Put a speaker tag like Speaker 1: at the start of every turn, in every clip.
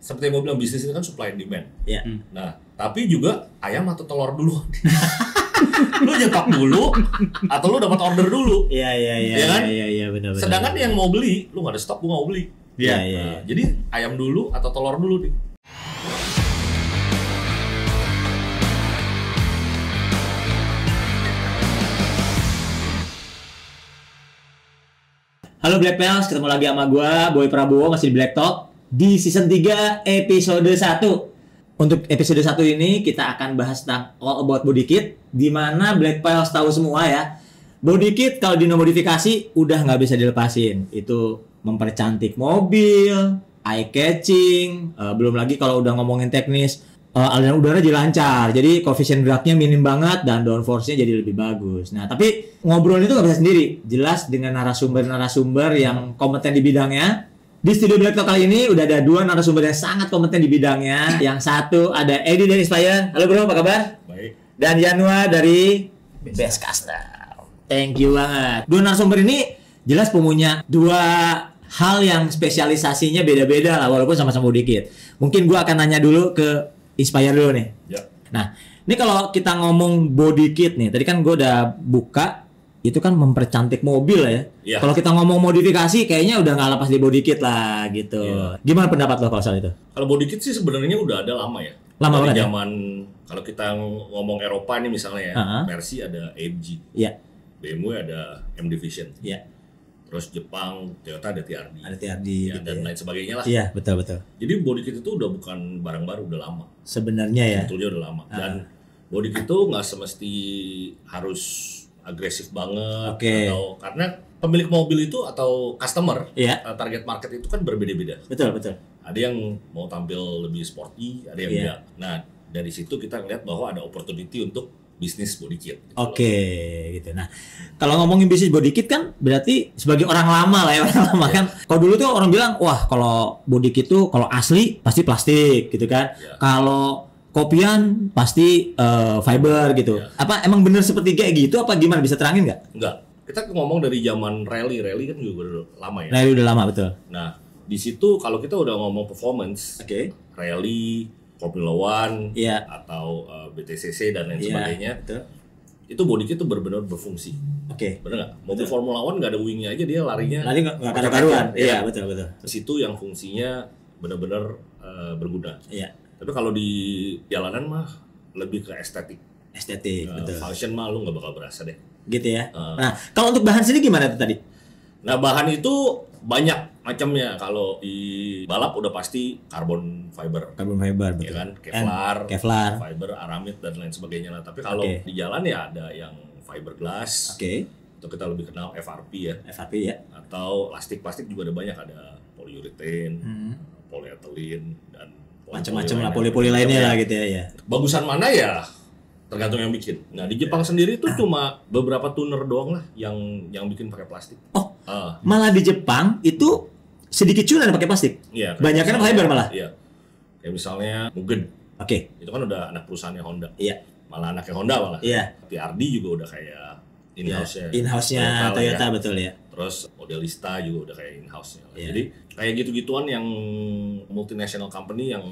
Speaker 1: seperti yang gue bilang, bisnis ini kan supply and demand.
Speaker 2: Iya.
Speaker 1: Nah, tapi juga ayam atau telur dulu. Lu nyetok dulu atau lu dapat order dulu.
Speaker 2: Iya
Speaker 1: kan?
Speaker 2: benar.
Speaker 1: Sedangkan yang mau beli, lu nggak ada stok, gue nggak mau beli.
Speaker 2: Iya.
Speaker 1: Nah, jadi ayam dulu atau telur dulu nih.
Speaker 2: Halo Black Pals, ketemu lagi sama gua Boy Prabowo, masih di Black Talk di season 3 episode 1. Untuk episode 1 ini kita akan bahas tentang all about body kit, di mana Black Pals tahu semua ya. Body kit kalau dimodifikasi udah nggak bisa dilepasin. Itu mempercantik mobil, eye catching, belum lagi kalau udah ngomongin teknis, aliran udara jadi lancar, jadi koefisien geraknya minim banget dan downforce-nya jadi lebih bagus. Nah, tapi ngobrol itu nggak bisa sendiri, jelas dengan narasumber-narasumber yang kompeten di bidangnya. Di studio Black Talk kali ini udah ada 2 narasumber yang sangat kompeten di bidangnya. Yang satu ada Edi dari Inspire. Halo bro, apa kabar?
Speaker 1: Baik.
Speaker 2: Dan Yanwa dari Best Custom. Thank you banget. 2 narasumber ini jelas punya 2 hal yang spesialisasinya beda-beda lah, walaupun sama-sama body kit. Mungkin gua akan nanya dulu ke Inspire dulu nih.
Speaker 1: Ya.
Speaker 2: Nah, ini kalau kita ngomong body kit nih, tadi kan gue udah buka, itu kan mempercantik mobil ya.
Speaker 1: Ya.
Speaker 2: Kalau kita ngomong modifikasi, kayaknya udah nggak lepas di body kit lah gitu.
Speaker 1: Ya.
Speaker 2: Gimana pendapat lo kalau soal itu?
Speaker 1: Kalau body kit sih sebenarnya udah ada lama ya.
Speaker 2: Lama
Speaker 1: dari
Speaker 2: banget ya?
Speaker 1: zaman kalau kita ngomong Eropa nih misalnya ya, Mercy ada AMG,
Speaker 2: Iya.
Speaker 1: BMW ada M Division,
Speaker 2: Iya.
Speaker 1: terus Jepang Toyota ada TRD,
Speaker 2: Ada TRD
Speaker 1: ya,
Speaker 2: gitu
Speaker 1: dan
Speaker 2: ya.
Speaker 1: lain sebagainya lah.
Speaker 2: Iya, betul.
Speaker 1: Jadi body kit itu udah bukan barang baru, udah lama.
Speaker 2: Sebenarnya ya.
Speaker 1: Sebetulnya udah lama. Dan body kit itu nggak semesti harus agresif banget,
Speaker 2: Oke.
Speaker 1: atau karena pemilik mobil itu atau customer,
Speaker 2: Iya.
Speaker 1: target market itu kan berbeda-beda.
Speaker 2: Betul.
Speaker 1: Ada yang mau tampil lebih sporty, ada yang
Speaker 2: Iya.
Speaker 1: enggak. Nah, dari situ kita ngeliat bahwa ada opportunity untuk bisnis body kit. Gitu
Speaker 2: Oke, gitu. Nah, kalau ngomongin bisnis body kit kan berarti sebagai orang lama lah ya, orang lama kan. Kalau dulu tuh orang bilang, wah kalau body kit tuh kalau asli pasti plastik gitu kan.
Speaker 1: Ya.
Speaker 2: Kalau kopian pasti fiber gitu.
Speaker 1: Ya.
Speaker 2: Apa emang bener seperti kayak gitu? Apa gimana, bisa terangin nggak?
Speaker 1: Enggak. Kita ngomong dari zaman rally kan juga udah lama ya.
Speaker 2: Nah, itu udah lama betul.
Speaker 1: Nah, di situ kalau kita udah ngomong performance,
Speaker 2: Oke.
Speaker 1: rally, Formula One,
Speaker 2: Iya.
Speaker 1: atau BTCC dan lain
Speaker 2: Iya,
Speaker 1: sebagainya,
Speaker 2: betul.
Speaker 1: itu body kit itu benar-benar berfungsi.
Speaker 2: Oke.
Speaker 1: Bener nggak? Mobil Formula One nggak ada wingnya aja, dia larinya.
Speaker 2: Lari nggak ada
Speaker 1: pakai
Speaker 2: karuan.
Speaker 1: kaki,
Speaker 2: Iya,
Speaker 1: ya.
Speaker 2: betul.
Speaker 1: Di situ yang fungsinya benar-benar berguna.
Speaker 2: Iya.
Speaker 1: Tapi kalau di jalanan mah lebih ke estetik.
Speaker 2: Estetik, betul.
Speaker 1: Function mah lu nggak bakal berasa deh.
Speaker 2: Gitu ya. Nah, kalau untuk bahan sendiri gimana tuh tadi?
Speaker 1: Nah, bahan itu banyak macamnya. Kalau di balap udah pasti carbon fiber,
Speaker 2: Carbon fiber,
Speaker 1: ya
Speaker 2: betul.
Speaker 1: kan,
Speaker 2: Kevlar.
Speaker 1: fiber, aramid dan lain sebagainya lah. Tapi kalau
Speaker 2: Oke.
Speaker 1: di jalan ya ada yang fiberglass,
Speaker 2: Oke.
Speaker 1: itu kita lebih kenal FRP ya,
Speaker 2: FRP ya.
Speaker 1: atau plastik juga ada banyak, ada polyurethane,
Speaker 2: Hmm.
Speaker 1: polyethylene dan
Speaker 2: Macam-macam lah, poli-poli lainnya lah gitu ya.
Speaker 1: Bagusan mana ya tergantung yang bikin. Nah, di Jepang sendiri itu cuma beberapa tuner doang lah yang bikin pakai plastik.
Speaker 2: Oh,
Speaker 1: Ah,
Speaker 2: malah di Jepang itu sedikit cunan pakai plastik.
Speaker 1: iya.
Speaker 2: Banyakan
Speaker 1: misalnya-
Speaker 2: fiber malah.
Speaker 1: Iya. Kayak misalnya Mugen,
Speaker 2: Oke.
Speaker 1: itu kan udah anak perusahaannya Honda.
Speaker 2: Iya.
Speaker 1: Malah anaknya Honda malah.
Speaker 2: Iya.
Speaker 1: TRD juga udah kayak in-house-nya.
Speaker 2: In-house-nya Toyota,
Speaker 1: ya.
Speaker 2: betul ya.
Speaker 1: Terus Modelista juga udah kayak in-house-nya.
Speaker 2: Iya.
Speaker 1: Jadi kayak gitu-gituan yang multinational company yang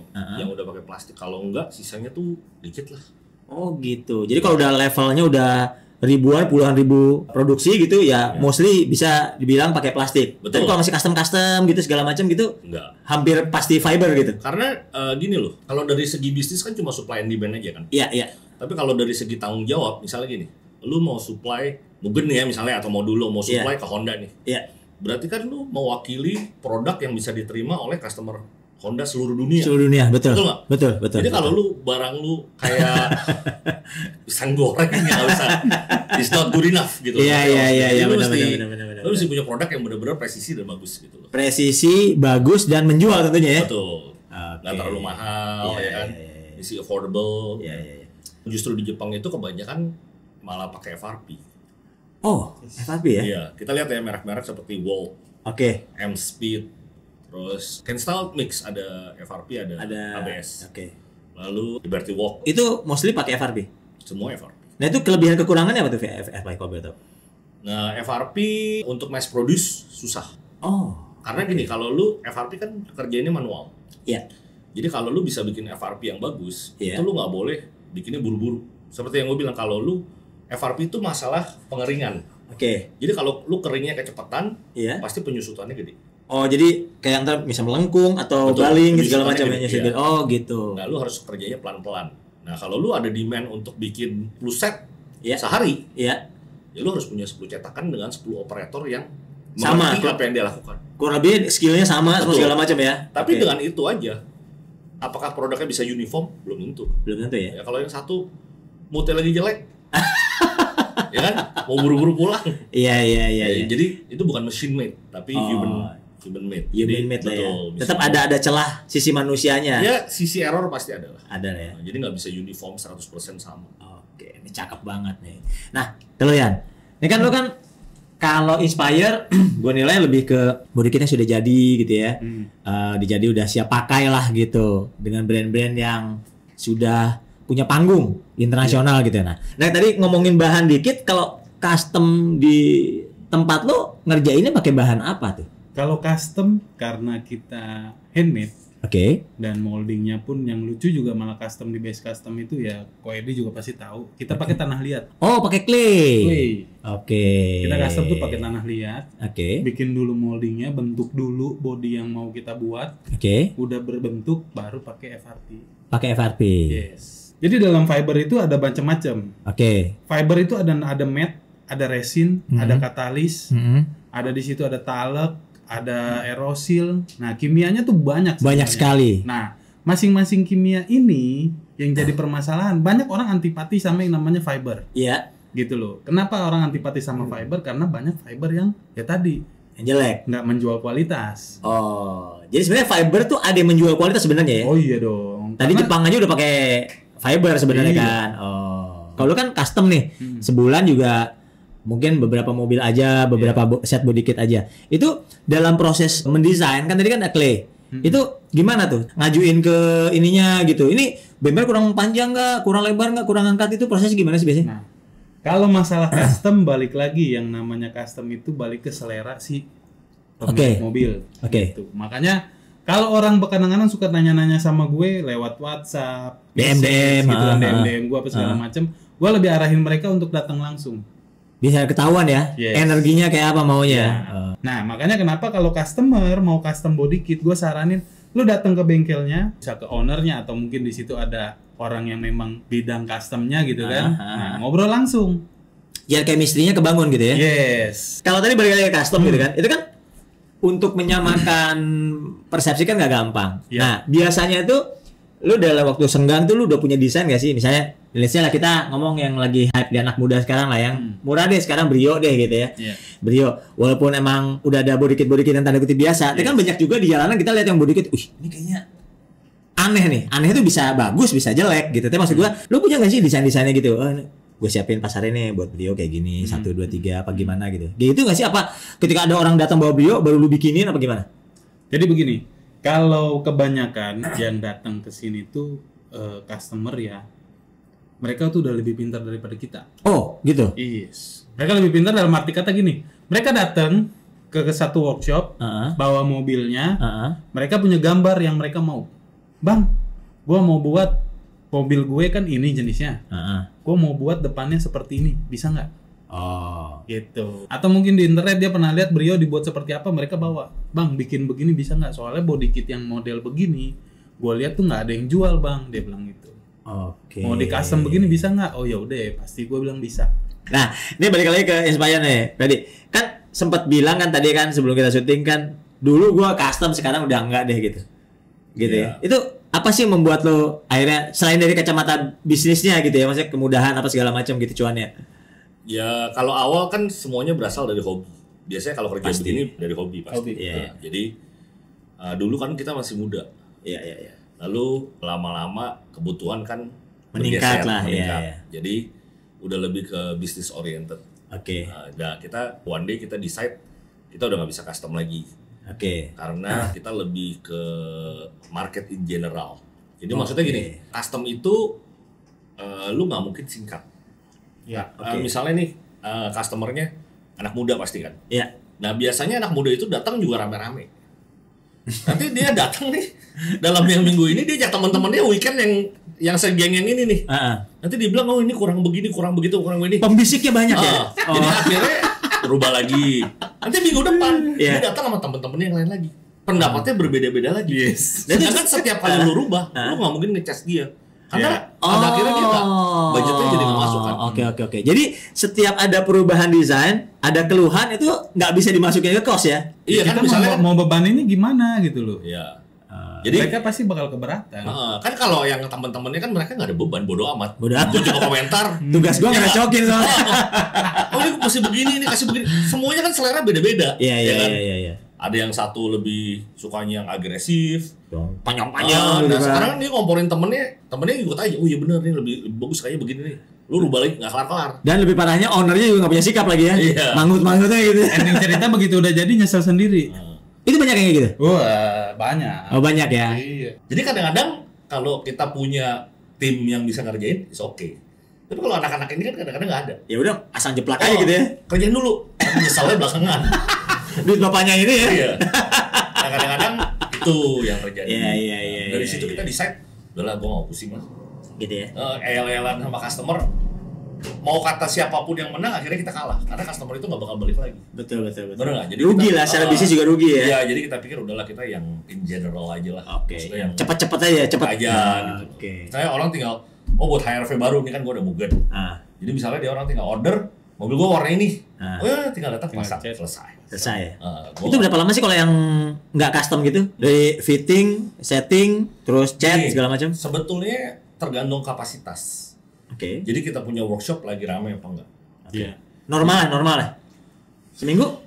Speaker 1: udah pakai plastik. Kalau enggak sisanya tuh dikit lah.
Speaker 2: Oh gitu. Jadi kalau udah levelnya udah ribuan, puluhan ribu produksi gitu ya, mostly bisa dibilang pakai plastik.
Speaker 1: Betul.
Speaker 2: Tapi kalau masih custom gitu segala macam gitu,
Speaker 1: Enggak.
Speaker 2: hampir pasti fiber gitu.
Speaker 1: Karena gini loh, kalau dari segi bisnis kan cuma supply and demand aja kan.
Speaker 2: Iya.
Speaker 1: Tapi kalau dari segi tanggung jawab, misalnya gini, lu mau supply Mugen ya misalnya, atau mau dulu mau supply ke Honda nih.
Speaker 2: Iya.
Speaker 1: Berarti kan lu mewakili produk yang bisa diterima oleh customer Honda seluruh dunia.
Speaker 2: Seluruh dunia, betul.
Speaker 1: Betul nggak?
Speaker 2: Betul.
Speaker 1: Jadi kalau lu barang lu kayak pisang goreng nggak usah, it's not good enough gitu.
Speaker 2: Iya,
Speaker 1: Jadi lu
Speaker 2: benar.
Speaker 1: mesti, lu mesti punya produk yang benar-benar presisi dan bagus gitu loh.
Speaker 2: Presisi, bagus dan menjual tentunya ya.
Speaker 1: Betul. Nggak terlalu mahal
Speaker 2: Iya,
Speaker 1: ya kan.
Speaker 2: iya.
Speaker 1: Isi affordable.
Speaker 2: Iya.
Speaker 1: Justru di Jepang itu kebanyakan malah pakai FRP.
Speaker 2: Oh, FRP ya?
Speaker 1: Iya, kita lihat ya merek-merek seperti Wall,
Speaker 2: Oke.
Speaker 1: M Speed, terus Kenstal Mix, ada FRP, ada ABS.
Speaker 2: Oke.
Speaker 1: Lalu Liberty Walk,
Speaker 2: Itu mostly pakai FRP.
Speaker 1: semua FRP.
Speaker 2: Nah, itu kelebihan kekurangannya apa tuh FRP kalau boleh tahu?
Speaker 1: Nah, FRP untuk mass produce susah.
Speaker 2: Oh,
Speaker 1: Karena gini, kalau lu FRP kan kerjainnya manual.
Speaker 2: iya.
Speaker 1: Jadi kalau lu bisa bikin FRP yang bagus,
Speaker 2: Iya.
Speaker 1: itu lu nggak boleh bikinnya buru-buru. Seperti yang gue bilang, kalau lu FRP itu masalah pengeringan.
Speaker 2: Oke.
Speaker 1: Jadi kalau lu keringnya kecepatan,
Speaker 2: Iya.
Speaker 1: pasti penyusutannya gede.
Speaker 2: Oh, jadi kayak ntar bisa melengkung atau
Speaker 1: Betul,
Speaker 2: baling gitu segala
Speaker 1: penyusutannya
Speaker 2: macam
Speaker 1: gede, iya.
Speaker 2: Oh, gitu.
Speaker 1: Nah, lu harus kerjanya pelan-pelan. Nah, kalau lu ada demand untuk bikin 10 set
Speaker 2: Iya.
Speaker 1: sehari,
Speaker 2: Iya.
Speaker 1: ya lu harus punya 10 cetakan dengan 10 operator yang
Speaker 2: Sama,
Speaker 1: mengerti apa yang dia lakukan.
Speaker 2: Kurang lebih skillnya sama
Speaker 1: Betul.
Speaker 2: segala macam ya.
Speaker 1: Tapi
Speaker 2: Oke.
Speaker 1: dengan itu aja, apakah produknya bisa uniform? Belum tentu.
Speaker 2: belum tentu ya.
Speaker 1: Ya kalau yang satu moodnya lagi jelek, ya kan, mau buru-buru pulang.
Speaker 2: Iya.
Speaker 1: Jadi itu bukan machine made, tapi
Speaker 2: Oh.
Speaker 1: human made.
Speaker 2: Human made lah ya.
Speaker 1: betul,
Speaker 2: Tetap
Speaker 1: misalnya.
Speaker 2: ada celah sisi manusianya.
Speaker 1: Ya, sisi error pasti ada lah.
Speaker 2: Ada lah ya.
Speaker 1: Nah, jadi nggak bisa uniform 100% sama.
Speaker 2: Oke, ini cakep banget nih. Nah, kalau Yan, ini kan lo kan kalau Inspire, gue nilai lebih ke body kitnya sudah jadi gitu ya. Dijadi udah siap pakai lah gitu dengan brand-brand yang sudah punya panggung internasional gitu ya. Nah, tadi ngomongin bahan dikit, kalau custom di tempat lo ngerjainnya pakai bahan apa tuh?
Speaker 3: Kalau custom karena kita handmade
Speaker 2: Oke.
Speaker 3: dan moldingnya pun yang lucu juga malah custom di base custom itu ya Koedi juga pasti tahu. Kita pakai tanah liat.
Speaker 2: Oh, pakai clay.
Speaker 3: Clay.
Speaker 2: Oke.
Speaker 3: Kita custom tuh pakai tanah liat.
Speaker 2: Oke.
Speaker 3: Bikin dulu moldingnya, bentuk dulu body yang mau kita buat.
Speaker 2: Oke.
Speaker 3: Udah berbentuk baru pakai FRP.
Speaker 2: Pakai FRP.
Speaker 3: Yes. Jadi dalam fiber itu ada macam-macam.
Speaker 2: Oke.
Speaker 3: Fiber itu ada matte, ada resin, ada katalis,
Speaker 2: Mm-hmm.
Speaker 3: ada di situ ada talek, ada aerosil. Nah, kimianya tuh banyak
Speaker 2: Banyak sekali.
Speaker 3: sebenarnya. Nah, masing-masing kimia ini yang jadi permasalahan. Banyak orang antipati sama yang namanya fiber.
Speaker 2: Iya.
Speaker 3: Gitu loh. Kenapa orang antipati sama fiber? Karena banyak fiber yang ya tadi
Speaker 2: Yang jelek.
Speaker 3: nggak menjual kualitas.
Speaker 2: Oh, jadi sebenarnya fiber tuh ada yang menjual kualitas sebenarnya ya?
Speaker 3: Oh iya dong.
Speaker 2: Tadi
Speaker 3: Karena-
Speaker 2: Jepang aja udah pakai fiber sebenarnya
Speaker 3: Iya.
Speaker 2: kan. Oh. Kalau lu kan custom nih, sebulan juga mungkin beberapa mobil aja, beberapa set body kit aja. Itu dalam proses mendesain kan tadi kan ada clay. Itu gimana tuh? Ngajuin ke ininya gitu. Ini bemper kurang panjang nggak? Kurang lebar nggak? Kurang angkat itu prosesnya gimana sih biasanya?
Speaker 3: Nah, kalau masalah custom balik lagi yang namanya custom itu balik ke selera si pemilik
Speaker 2: Oke.
Speaker 3: mobil.
Speaker 2: Oke.
Speaker 3: Gitu. Makanya kalau orang kadang-kadang suka nanya-nanya sama gue lewat WhatsApp,
Speaker 2: DM,
Speaker 3: message gitu kan,
Speaker 2: ah,
Speaker 3: DM gue apa segala macem, gue lebih arahin mereka untuk datang langsung.
Speaker 2: Bisa ketahuan ya
Speaker 3: Yes.
Speaker 2: energinya kayak apa maunya. Oh.
Speaker 3: Nah, makanya kenapa kalau customer mau custom body kit, gue saranin lu datang ke bengkelnya, bisa ke ownernya atau mungkin di situ ada orang yang memang bidang customnya gitu kan. Nah, ngobrol langsung.
Speaker 2: Ya chemistry-nya kebangun gitu ya.
Speaker 3: Yes.
Speaker 2: Kalau tadi balik lagi ke custom gitu kan, itu kan untuk menyamakan persepsi kan nggak gampang.
Speaker 3: Iya.
Speaker 2: Nah, biasanya itu lu dalam waktu senggang tuh lu udah punya desain gak sih? Misalnya, let's-nya lah kita ngomong yang lagi hype di anak muda sekarang lah, yang murah deh sekarang Brio deh gitu ya.
Speaker 3: Iya.
Speaker 2: Brio, walaupun emang udah ada body kit yang tanda kutip biasa, tapi kan banyak juga di jalanan kita lihat yang body kit, ini kayaknya aneh nih. Aneh itu bisa bagus, bisa jelek gitu. Tapi maksud gua, lu punya gak sih desain-desainnya gitu? Oh, gue siapin pasar ini buat Brio kayak gini, 1, 2, 3 apa gimana gitu. Gitu gak sih? Apa ketika ada orang datang bawa Brio baru lu bikinin apa gimana?
Speaker 3: Jadi begini, kalau kebanyakan yang datang ke sini tuh customer ya, mereka tuh udah lebih pintar daripada kita.
Speaker 2: Oh, gitu.
Speaker 3: Yes. Mereka lebih pintar dalam arti kata gini, mereka datang ke satu workshop,
Speaker 2: Heeh.
Speaker 3: bawa mobilnya,
Speaker 2: Heeh.
Speaker 3: mereka punya gambar yang mereka mau. Bang, gua mau buat mobil gue kan ini jenisnya.
Speaker 2: Heeh.
Speaker 3: Gua mau buat depannya seperti ini, bisa nggak?
Speaker 2: Oh.
Speaker 3: Gitu. Atau mungkin di internet dia pernah lihat Brio dibuat seperti apa, mereka bawa. Bang, bikin begini bisa nggak? Soalnya body kit yang model begini, gua lihat tuh nggak ada yang jual bang, dia bilang gitu.
Speaker 2: Oke.
Speaker 3: Mau di custom begini bisa nggak? Oh ya udah, pasti gua bilang bisa.
Speaker 2: Nah, ini balik lagi ke Inspire nih. Tadi kan sempat bilang kan tadi kan sebelum kita syuting kan, dulu gua custom sekarang udah enggak deh gitu. Gitu ya. Itu apa sih yang membuat lo akhirnya selain dari kacamata bisnisnya gitu ya, maksudnya kemudahan apa segala macam gitu cuannya?
Speaker 1: Ya kalau awal kan semuanya berasal dari hobi. Biasanya kalau kerja
Speaker 2: Pasti.
Speaker 1: begini dari hobi pasti.
Speaker 3: Hobi.
Speaker 2: Iya, iya.
Speaker 1: Jadi dulu kan kita masih muda.
Speaker 2: Iya, iya, iya.
Speaker 1: Lalu lama-lama kebutuhan kan
Speaker 2: Meningkat
Speaker 1: bergeser,
Speaker 2: lah, iya,
Speaker 1: meningkat.
Speaker 2: iya.
Speaker 1: Jadi udah lebih ke bisnis oriented.
Speaker 2: Oke.
Speaker 1: Nah, kita one day kita decide kita udah nggak bisa custom lagi
Speaker 2: Oke.
Speaker 1: karena kita lebih ke market in general. Jadi maksudnya
Speaker 2: Oke.
Speaker 1: gini, custom itu lu nggak mungkin singkat.
Speaker 3: Ya.
Speaker 2: Oke.
Speaker 1: Misalnya nih customernya anak muda pasti kan.
Speaker 2: Iya.
Speaker 1: Nah biasanya anak muda itu datang juga rame-rame. Nanti dia datang nih dalam yang minggu ini dia ajak teman-temannya weekend yang segeng yang ini nih. Nanti dia bilang ini kurang begini, kurang begitu, kurang begini.
Speaker 2: Pembisiknya banyak ya.
Speaker 1: Jadi akhirnya berubah lagi. Nanti minggu depan dia datang sama teman-temannya yang lain lagi. Pendapatnya berbeda-beda lagi. Dan kan setiap kali lu rubah, lu nggak mungkin ngecas dia. Karena pada akhirnya dia budgetnya jadi nggak masuk kan.
Speaker 2: Oke. Jadi setiap ada perubahan desain, ada keluhan itu nggak bisa dimasukin ke cost ya.
Speaker 3: Iya kan, misalnya mau beban ini gimana gitu loh.
Speaker 1: Iya. Jadi
Speaker 3: mereka pasti bakal keberatan.
Speaker 1: Kan kalau yang teman-temannya kan mereka nggak ada beban, bodo amat.
Speaker 2: Bodo amat.
Speaker 1: Gue cuma komentar.
Speaker 2: Tugas gue ngerecokin soalnya.
Speaker 1: Ini masih begini, ini kasih begini. Semuanya kan selera beda-beda.
Speaker 2: Iya.
Speaker 1: Ada yang satu lebih sukanya yang agresif,
Speaker 2: panjang-panjang.
Speaker 1: Nah sekarang kan dia ngomporin temennya ikut aja. Oh iya bener nih lebih bagus kayaknya begini nih. Lu rubah lagi nggak kelar-kelar.
Speaker 2: Dan lebih parahnya ownernya juga nggak punya sikap lagi ya.
Speaker 1: Iya.
Speaker 2: Manggut-manggutnya gitu.
Speaker 3: Ending cerita begitu udah jadi nyesel sendiri.
Speaker 2: Itu banyak yang kayak gitu.
Speaker 3: Wah banyak.
Speaker 2: Oh banyak ya.
Speaker 3: Iya.
Speaker 1: Jadi kadang-kadang kalau kita punya tim yang bisa ngerjain, it's okay. Tapi kalau anak-anak ini kan kadang-kadang nggak ada.
Speaker 2: Ya udah asal jeplak aja gitu ya.
Speaker 1: Kerjain dulu. Nyesalnya belakangan.
Speaker 2: Duit bapaknya ini ya.
Speaker 1: Iya. Nah, kadang-kadang itu yang terjadi.
Speaker 2: Iya.
Speaker 1: Dari situ kita decide, udahlah gue mau pusing lah.
Speaker 2: Gitu ya.
Speaker 1: El-elan sama customer, mau kata siapapun yang menang akhirnya kita kalah karena customer itu nggak bakal balik lagi.
Speaker 2: Betul.
Speaker 1: Bener nggak? Jadi
Speaker 2: rugi lah, secara bisnis juga rugi ya.
Speaker 1: Iya, jadi kita pikir udahlah kita yang in general aja lah.
Speaker 2: Oke.
Speaker 1: Maksudnya yang
Speaker 2: Cepet aja.
Speaker 1: gitu.
Speaker 2: Oke.
Speaker 1: Misalnya orang tinggal, buat HRV baru nih kan gue udah buget. Jadi misalnya dia orang tinggal order mobil gue warna ini, tinggal datang pasang, selesai
Speaker 2: Ya. Itu berapa lama sih kalau yang nggak custom gitu? Dari fitting, setting, terus cat segala macam?
Speaker 1: Sebetulnya tergantung kapasitas.
Speaker 2: Oke.
Speaker 1: Jadi kita punya workshop lagi ramai apa enggak?
Speaker 3: Iya.
Speaker 2: Normal ya? Seminggu?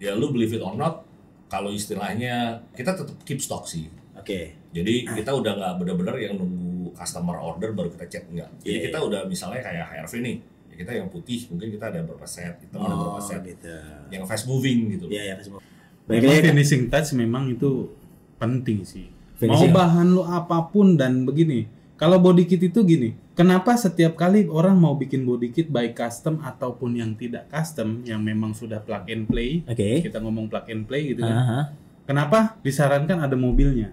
Speaker 1: Ya lu believe it or not, kalau istilahnya kita tetap keep stock sih.
Speaker 2: Oke.
Speaker 1: Jadi kita udah nggak benar-benar yang nunggu customer order baru kita chat, enggak. Jadi kita udah misalnya kayak HRV nih, ya kita yang putih mungkin kita ada berapa set, kita ada berapa set,
Speaker 2: gitu.
Speaker 1: yang fast moving gitu.
Speaker 2: Iya fast moving.
Speaker 3: Memang finishing touch memang itu penting sih.
Speaker 2: Finishing.
Speaker 3: Mau bahan lu apapun dan begini. Kalau body kit itu gini, kenapa setiap kali orang mau bikin body kit baik custom ataupun yang tidak custom, yang memang sudah plug and play, kita ngomong plug and play gitu kan. Kenapa disarankan ada mobilnya?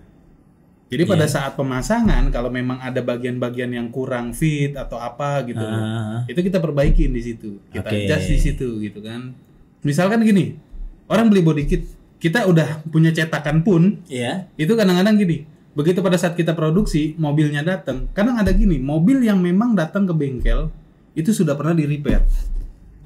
Speaker 3: Jadi pada saat pemasangan kalau memang ada bagian-bagian yang kurang fit atau apa gitu, itu kita perbaikin di situ, kita adjust di situ gitu kan. Misalkan gini, orang beli body kit, kita udah punya cetakan pun, itu kadang-kadang gini, begitu pada saat kita produksi mobilnya datang, kadang ada gini, mobil yang memang datang ke bengkel itu sudah pernah di repair.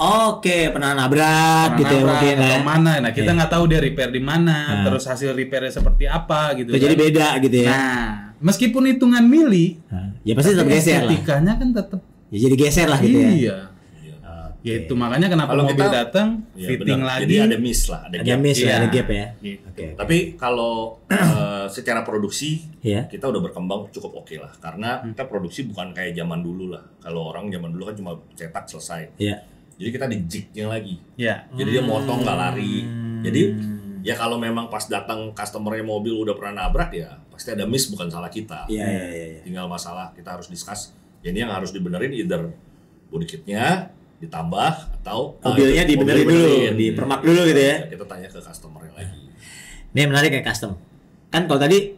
Speaker 2: Oke, pernah nabrak gitu ya mungkin
Speaker 3: atau mana. Nah, kita nggak tahu dia repair di mana, terus hasil repairnya seperti apa gitu.
Speaker 2: Jadi beda gitu ya.
Speaker 3: Nah, meskipun hitungan mili,
Speaker 2: ya pasti tetap geser lah.
Speaker 3: Estetikanya kan tetap
Speaker 2: ya jadi geser lah gitu ya.
Speaker 3: Iya. Ya itu makanya kenapa
Speaker 1: kalau
Speaker 3: mobil
Speaker 1: kita,
Speaker 3: datang fitting lagi.
Speaker 1: Jadi ada miss lah, ada
Speaker 2: gap ya.
Speaker 1: Oke. Tapi kalau secara produksi kita udah berkembang cukup oke lah, karena kita produksi bukan kayak zaman dulu lah. Kalau orang zaman dulu kan cuma cetak selesai. Jadi kita di jignya lagi. Jadi dia motong nggak lari. Jadi ya kalau memang pas datang customernya mobil udah pernah nabrak ya pasti ada miss, bukan salah kita. Tinggal masalah kita harus discuss. Ya ini yang harus dibenerin, either body kitnya ditambah atau
Speaker 2: mobilnya dibenerin dulu, dipermak dulu gitu ya.
Speaker 1: Kita tanya ke customernya lagi.
Speaker 2: Ini menarik kayak custom. Kan kalau tadi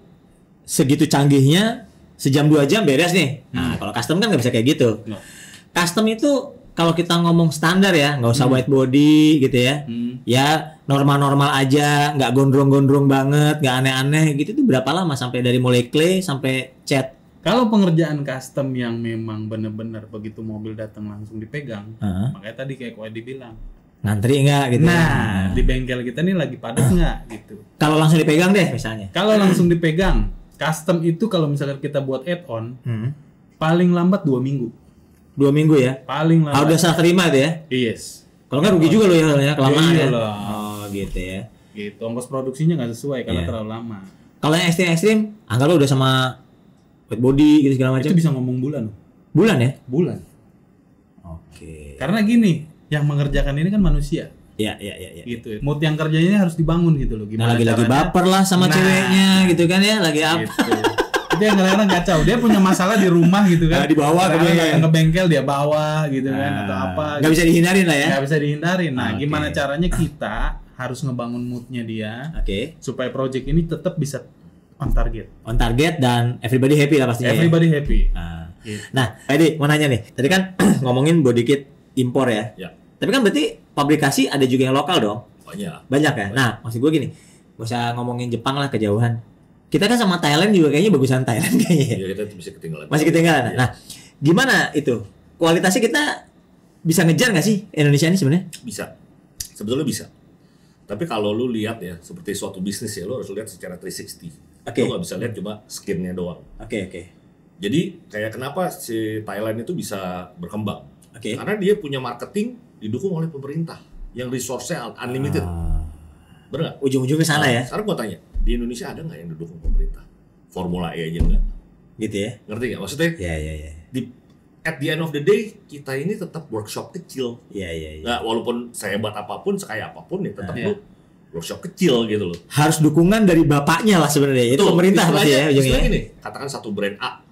Speaker 2: segitu canggihnya sejam 2 jam beres nih. Nah kalau custom kan nggak bisa kayak gitu. Custom itu kalau kita ngomong standar ya, nggak usah white body gitu ya, ya normal-normal aja, nggak gondrong-gondrong banget, nggak aneh-aneh gitu. Itu berapa lama sampai dari mulai clay sampai cat?
Speaker 3: Kalau pengerjaan custom yang memang benar-benar begitu mobil datang langsung dipegang, makanya tadi kayak Koedi bilang,
Speaker 2: ngantri nggak gitu?
Speaker 3: Nah, di bengkel kita nih lagi padat nggak gitu?
Speaker 2: Kalau langsung dipegang deh misalnya.
Speaker 3: Kalau langsung dipegang, custom itu kalau misalkan kita buat add-on, paling lambat 2 minggu.
Speaker 2: 2 minggu ya?
Speaker 3: Paling lambat.
Speaker 2: Udah salah terima itu ya?
Speaker 3: Yes.
Speaker 2: Kalau nggak rugi juga loh ya kelamaan ya?
Speaker 3: Oh
Speaker 2: gitu ya.
Speaker 3: Gitu, ongkos produksinya nggak sesuai karena terlalu lama.
Speaker 2: Kalau yang ekstrim, anggap lo udah sama white body gitu segala macam.
Speaker 3: Itu bisa ngomong bulan.
Speaker 2: Bulan ya?
Speaker 3: Bulan.
Speaker 2: Oke.
Speaker 3: Karena gini, yang mengerjakan ini kan manusia.
Speaker 2: Iya.
Speaker 3: Gitu. Mood yang kerjanya harus dibangun gitu loh. Gimana
Speaker 2: lagi baper lah sama ceweknya gitu kan ya, lagi apa?
Speaker 3: Gitu. Dia kadang-kadang kacau, dia punya masalah di rumah gitu kan,
Speaker 2: dibawa
Speaker 3: ke bengkel dia bawa gitu kan, atau apa
Speaker 2: nggak bisa dihindarin lah ya,
Speaker 3: nggak bisa dihindarin. Nah gimana caranya kita harus ngebangun moodnya dia. Supaya project ini tetap bisa on target.
Speaker 2: On target dan everybody happy lah pastinya.
Speaker 3: Everybody happy.
Speaker 2: Nah, Edi mau nanya nih. Tadi kan ngomongin body kit impor ya. Tapi kan berarti pabrikasi ada juga yang lokal dong. Banyak ya. Nah, maksud gue gini, gak usah ngomongin Jepang lah, kejauhan. Kita kan sama Thailand juga kayaknya bagusan Thailand kayaknya.
Speaker 1: Iya, kita bisa ketinggalan.
Speaker 2: Masih ketinggalan. Nah, gimana itu? Kualitasnya kita bisa ngejar nggak sih Indonesia ini sebenarnya?
Speaker 1: Bisa. Sebetulnya bisa. Tapi kalau lu lihat ya, seperti suatu bisnis ya, lu harus lihat secara 360. Lu nggak bisa lihat cuma skinnya doang. Jadi kayak kenapa si Thailand itu bisa berkembang? Karena dia punya marketing didukung oleh pemerintah yang resource-nya unlimited. Bener nggak?
Speaker 2: Ujung-ujungnya sana ya.
Speaker 1: Sekarang gua tanya, di Indonesia ada nggak yang didukung pemerintah? Formula E aja enggak.
Speaker 2: Gitu ya?
Speaker 1: Ngerti nggak? Maksudnya?
Speaker 2: Iya.
Speaker 1: At the end of the day, kita ini tetap workshop kecil.
Speaker 2: Iya.
Speaker 1: Nah, walaupun sehebat apapun, sekaya apapun, ya tetap lu workshop kecil gitu loh.
Speaker 2: Harus dukungan dari bapaknya lah sebenarnya. Itu pemerintah pasti ya.
Speaker 1: Istilahnya gini, katakan satu brand A.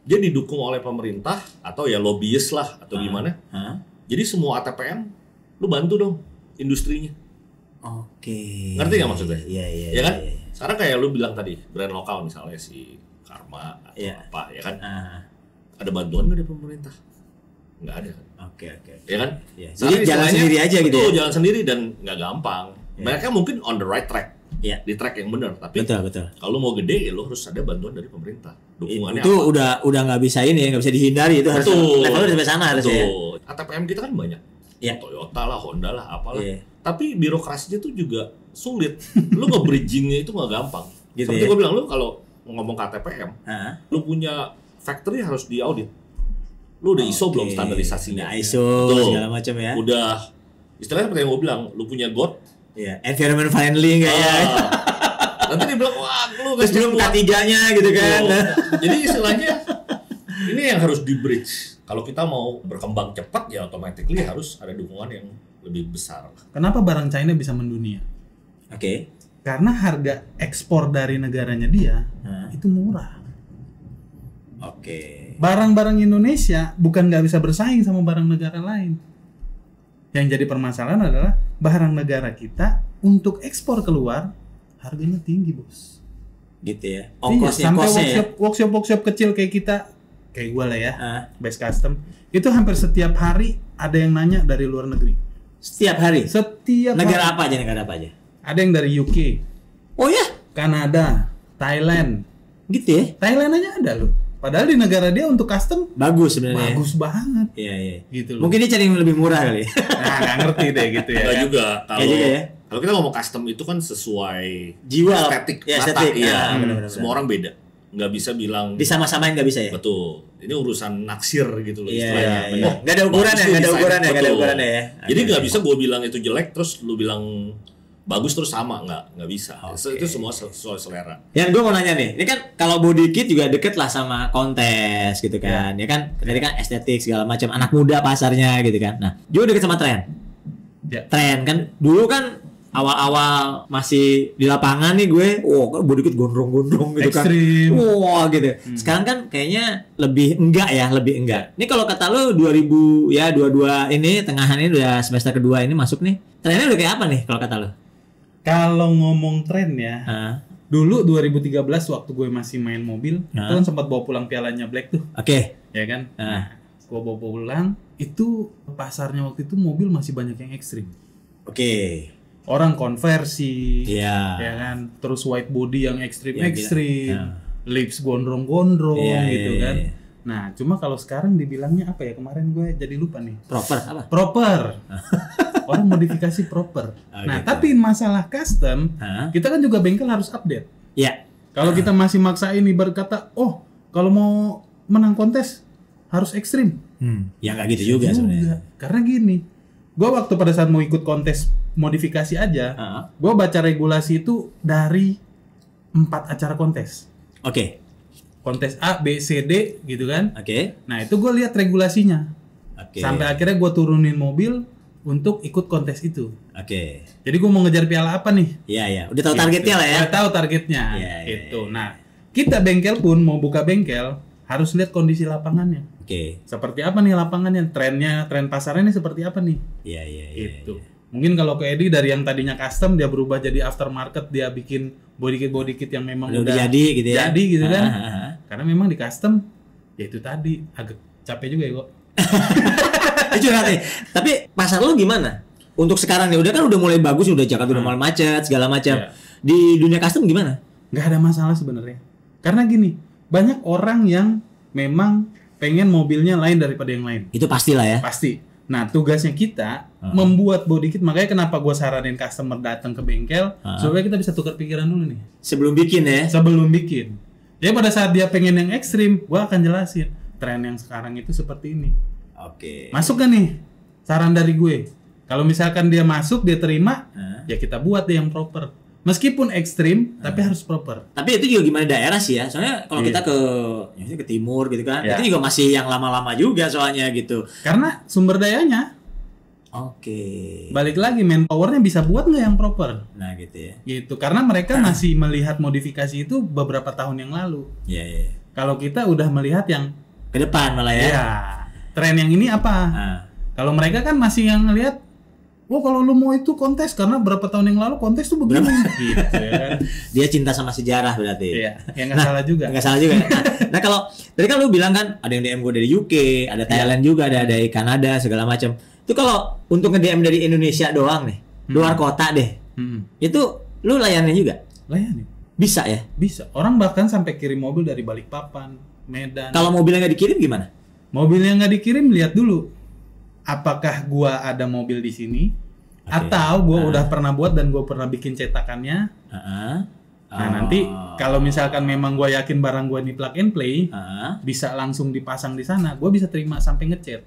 Speaker 1: Dia didukung oleh pemerintah atau ya lobbyist lah atau gimana. Jadi semua ATPM, lu bantu dong industrinya. Ngerti nggak maksudnya?
Speaker 2: Iya.
Speaker 1: Ya kan? Sekarang kayak lu bilang tadi, brand lokal misalnya si Karma atau apa, ya kan? Ada bantuan nggak dari pemerintah? Nggak ada. Ya kan?
Speaker 2: Jadi jalan sendiri aja gitu.
Speaker 1: Betul, jalan sendiri dan nggak gampang. Mereka mungkin on the right track. Di track yang benar, tapi
Speaker 2: betul.
Speaker 1: Kalau mau gede ya lo harus ada bantuan dari pemerintah. Dukungannya
Speaker 2: itu apa? udah nggak bisa ini ya, nggak bisa dihindari, itu harus levelnya sampai sana harus ya.
Speaker 1: ATPM kita kan banyak. Toyota lah, Honda lah, apalah. Tapi birokrasinya tuh juga sulit. Lu nge-bridgingnya itu nggak gampang. Seperti gue bilang, lu kalau ngomong ke ATPM, lu punya factory harus diaudit. Lu udah ISO belum standarisasinya?
Speaker 2: ISO segala macam ya.
Speaker 1: Udah, istilahnya seperti yang gue bilang, lu punya GOT.
Speaker 2: Environment friendly enggak ya?
Speaker 1: Nanti dia bilang, wah lu
Speaker 2: terus belum K3-nya gitu kan.
Speaker 1: Jadi istilahnya ini yang harus di-bridge. Kalau kita mau berkembang cepat ya automatically harus ada dukungan yang lebih besar.
Speaker 3: Kenapa barang China bisa mendunia? Karena harga ekspor dari negaranya dia itu murah. Barang-barang Indonesia bukan nggak bisa bersaing sama barang negara lain. Yang jadi permasalahan adalah barang negara kita untuk ekspor keluar harganya tinggi, bos.
Speaker 2: Gitu ya.
Speaker 3: Sampai workshop kecil kayak kita, kayak gue lah ya, Best Custom, itu hampir setiap hari ada yang nanya dari luar negeri.
Speaker 2: Setiap hari?
Speaker 3: Negara
Speaker 2: apa aja?
Speaker 3: Ada yang dari UK.
Speaker 2: Oh ya?
Speaker 3: Kanada, Thailand.
Speaker 2: Gitu ya?
Speaker 3: Thailand aja ada loh. Padahal di negara dia untuk custom
Speaker 2: bagus sebenarnya.
Speaker 3: Bagus banget.
Speaker 2: Iya.
Speaker 3: Gitu loh.
Speaker 2: Mungkin dia cari yang lebih murah kali.
Speaker 3: Nah, nggak ngerti deh gitu ya.
Speaker 1: Enggak juga. Kalau kita ngomong custom itu kan sesuai
Speaker 2: jiwa,
Speaker 1: estetik mata. Iya. Semua orang beda. Nggak bisa bilang
Speaker 2: disama-samain, nggak bisa ya.
Speaker 1: Betul. Ini urusan naksir gitu loh
Speaker 2: istilahnya. Nggak ada ukurannya ya.
Speaker 1: Jadi nggak bisa gue bilang itu jelek terus lu bilang bagus terus sama, nggak bisa. Itu semua sesuai selera.
Speaker 2: Yang gue mau nanya nih, ini kan kalau body kit juga deket lah sama kontes gitu kan, ya kan? Tadi kan estetik segala macam, anak muda pasarnya gitu kan. Nah, juga deket sama tren. Tren kan, dulu kan awal-awal masih di lapangan nih gue, body kit gondrong-gondrong gitu kan.
Speaker 3: Ekstrim.
Speaker 2: Gitu. Sekarang kan kayaknya lebih enggak. Ini kalau kata lo 2022 ini tengahan ini udah semester kedua ini masuk nih, trennya udah kayak apa nih kalau kata lo?
Speaker 3: Kalau ngomong tren ya, dulu 2013 waktu gue masih main mobil, itu kan sempat bawa pulang pialanya Black tuh. Ya kan? Gue bawa pulang, itu pasarnya waktu itu mobil masih banyak yang ekstrim. Orang konversi, ya kan? Terus white body yang ekstrim, lips gondrong-gondrong gitu kan. Nah, cuma kalau sekarang dibilangnya apa ya? Kemarin gue jadi lupa nih. Proper. Orang modifikasi proper. Nah, tapi masalah custom, kita kan juga bengkel harus update. Kalau kita masih maksain berkata, kalau mau menang kontes harus ekstrim.
Speaker 2: Ya nggak gitu juga sebenarnya.
Speaker 3: Karena gini, gue waktu pada saat mau ikut kontes modifikasi aja, gue baca regulasi itu dari 4 acara kontes. Kontes A, B, C, D gitu kan. Nah, itu gue lihat regulasinya. Sampai akhirnya gue turunin mobil untuk ikut kontes itu. Jadi gue mau ngejar piala apa nih?
Speaker 2: Iya. Udah tahu targetnya lah ya.
Speaker 3: Udah tahu targetnya. Gitu. Nah, kita bengkel pun mau buka bengkel harus lihat kondisi lapangannya. Seperti apa nih lapangannya? Tren pasarnya ini seperti apa nih?
Speaker 2: Iya.
Speaker 3: Itu. Mungkin kalau ke Edi dari yang tadinya custom dia berubah jadi aftermarket, dia bikin body kit yang memang
Speaker 2: udah jadi gitu ya.
Speaker 3: Jadi gitu kan. Karena memang di custom ya itu tadi agak capek juga ya kok.
Speaker 2: Itu nanti. Tapi pasar lu gimana? Untuk sekarang nih udah mulai bagus, udah Jakarta udah mulai macet segala macam. Yeah. Di dunia custom gimana?
Speaker 3: Nggak ada masalah sebenarnya. Karena gini, banyak orang yang memang pengen mobilnya lain daripada yang lain.
Speaker 2: Itu pastilah ya.
Speaker 3: Pasti. Nah, tugasnya kita membuat body kit. Makanya kenapa gue saranin customer datang ke bengkel supaya kita bisa tukar pikiran dulu nih.
Speaker 2: Sebelum bikin ya?
Speaker 3: Sebelum bikin. Jadi pada saat dia pengen yang ekstrim, gue akan jelasin tren yang sekarang itu seperti ini.
Speaker 2: Oke.
Speaker 3: Masuk kan nih saran dari gue. Kalau misalkan dia masuk, dia terima, ya kita buat deh yang proper. Meskipun ekstrim, tapi harus proper.
Speaker 2: Tapi itu juga gimana daerah sih ya. Soalnya kalau kita ke timur gitu kan, itu juga masih yang lama-lama juga soalnya gitu.
Speaker 3: Karena sumber dayanya.
Speaker 2: Oke.
Speaker 3: Balik lagi, manpowernya bisa buat nggak yang proper?
Speaker 2: Nah gitu ya.
Speaker 3: Gitu. Karena mereka masih melihat modifikasi itu beberapa tahun yang lalu.
Speaker 2: Iya.
Speaker 3: Kalau kita udah melihat yang
Speaker 2: ke depan malah ya.
Speaker 3: Iya. Tren yang ini apa? Kalau mereka kan masih yang ngelihat, oh kalau lu mau itu kontes karena berapa tahun yang lalu kontes tuh begini. Gitu ya kan.
Speaker 2: Dia cinta sama sejarah berarti.
Speaker 3: Iya, yang nggak salah juga.
Speaker 2: Nggak salah juga. Nah kalau tadi kan lu bilang kan ada yang DM gue dari UK, ada Thailand juga, ada dari Kanada segala macam. Itu kalau untuk nge-DM dari Indonesia doang nih, luar kota deh. Itu lu layanin juga?
Speaker 3: Layanin.
Speaker 2: Bisa ya?
Speaker 3: Bisa. Orang bahkan sampai kirim mobil dari Balikpapan, Medan.
Speaker 2: Kalau mobilnya nggak dikirim gimana?
Speaker 3: Mobilnya nggak dikirim, lihat dulu. Apakah gua ada mobil di sini atau gua udah pernah buat dan gua pernah bikin cetakannya. Nah nanti kalau misalkan memang gua yakin barang gua ini plug and play, bisa langsung dipasang di sana, gua bisa terima sampai ngecat.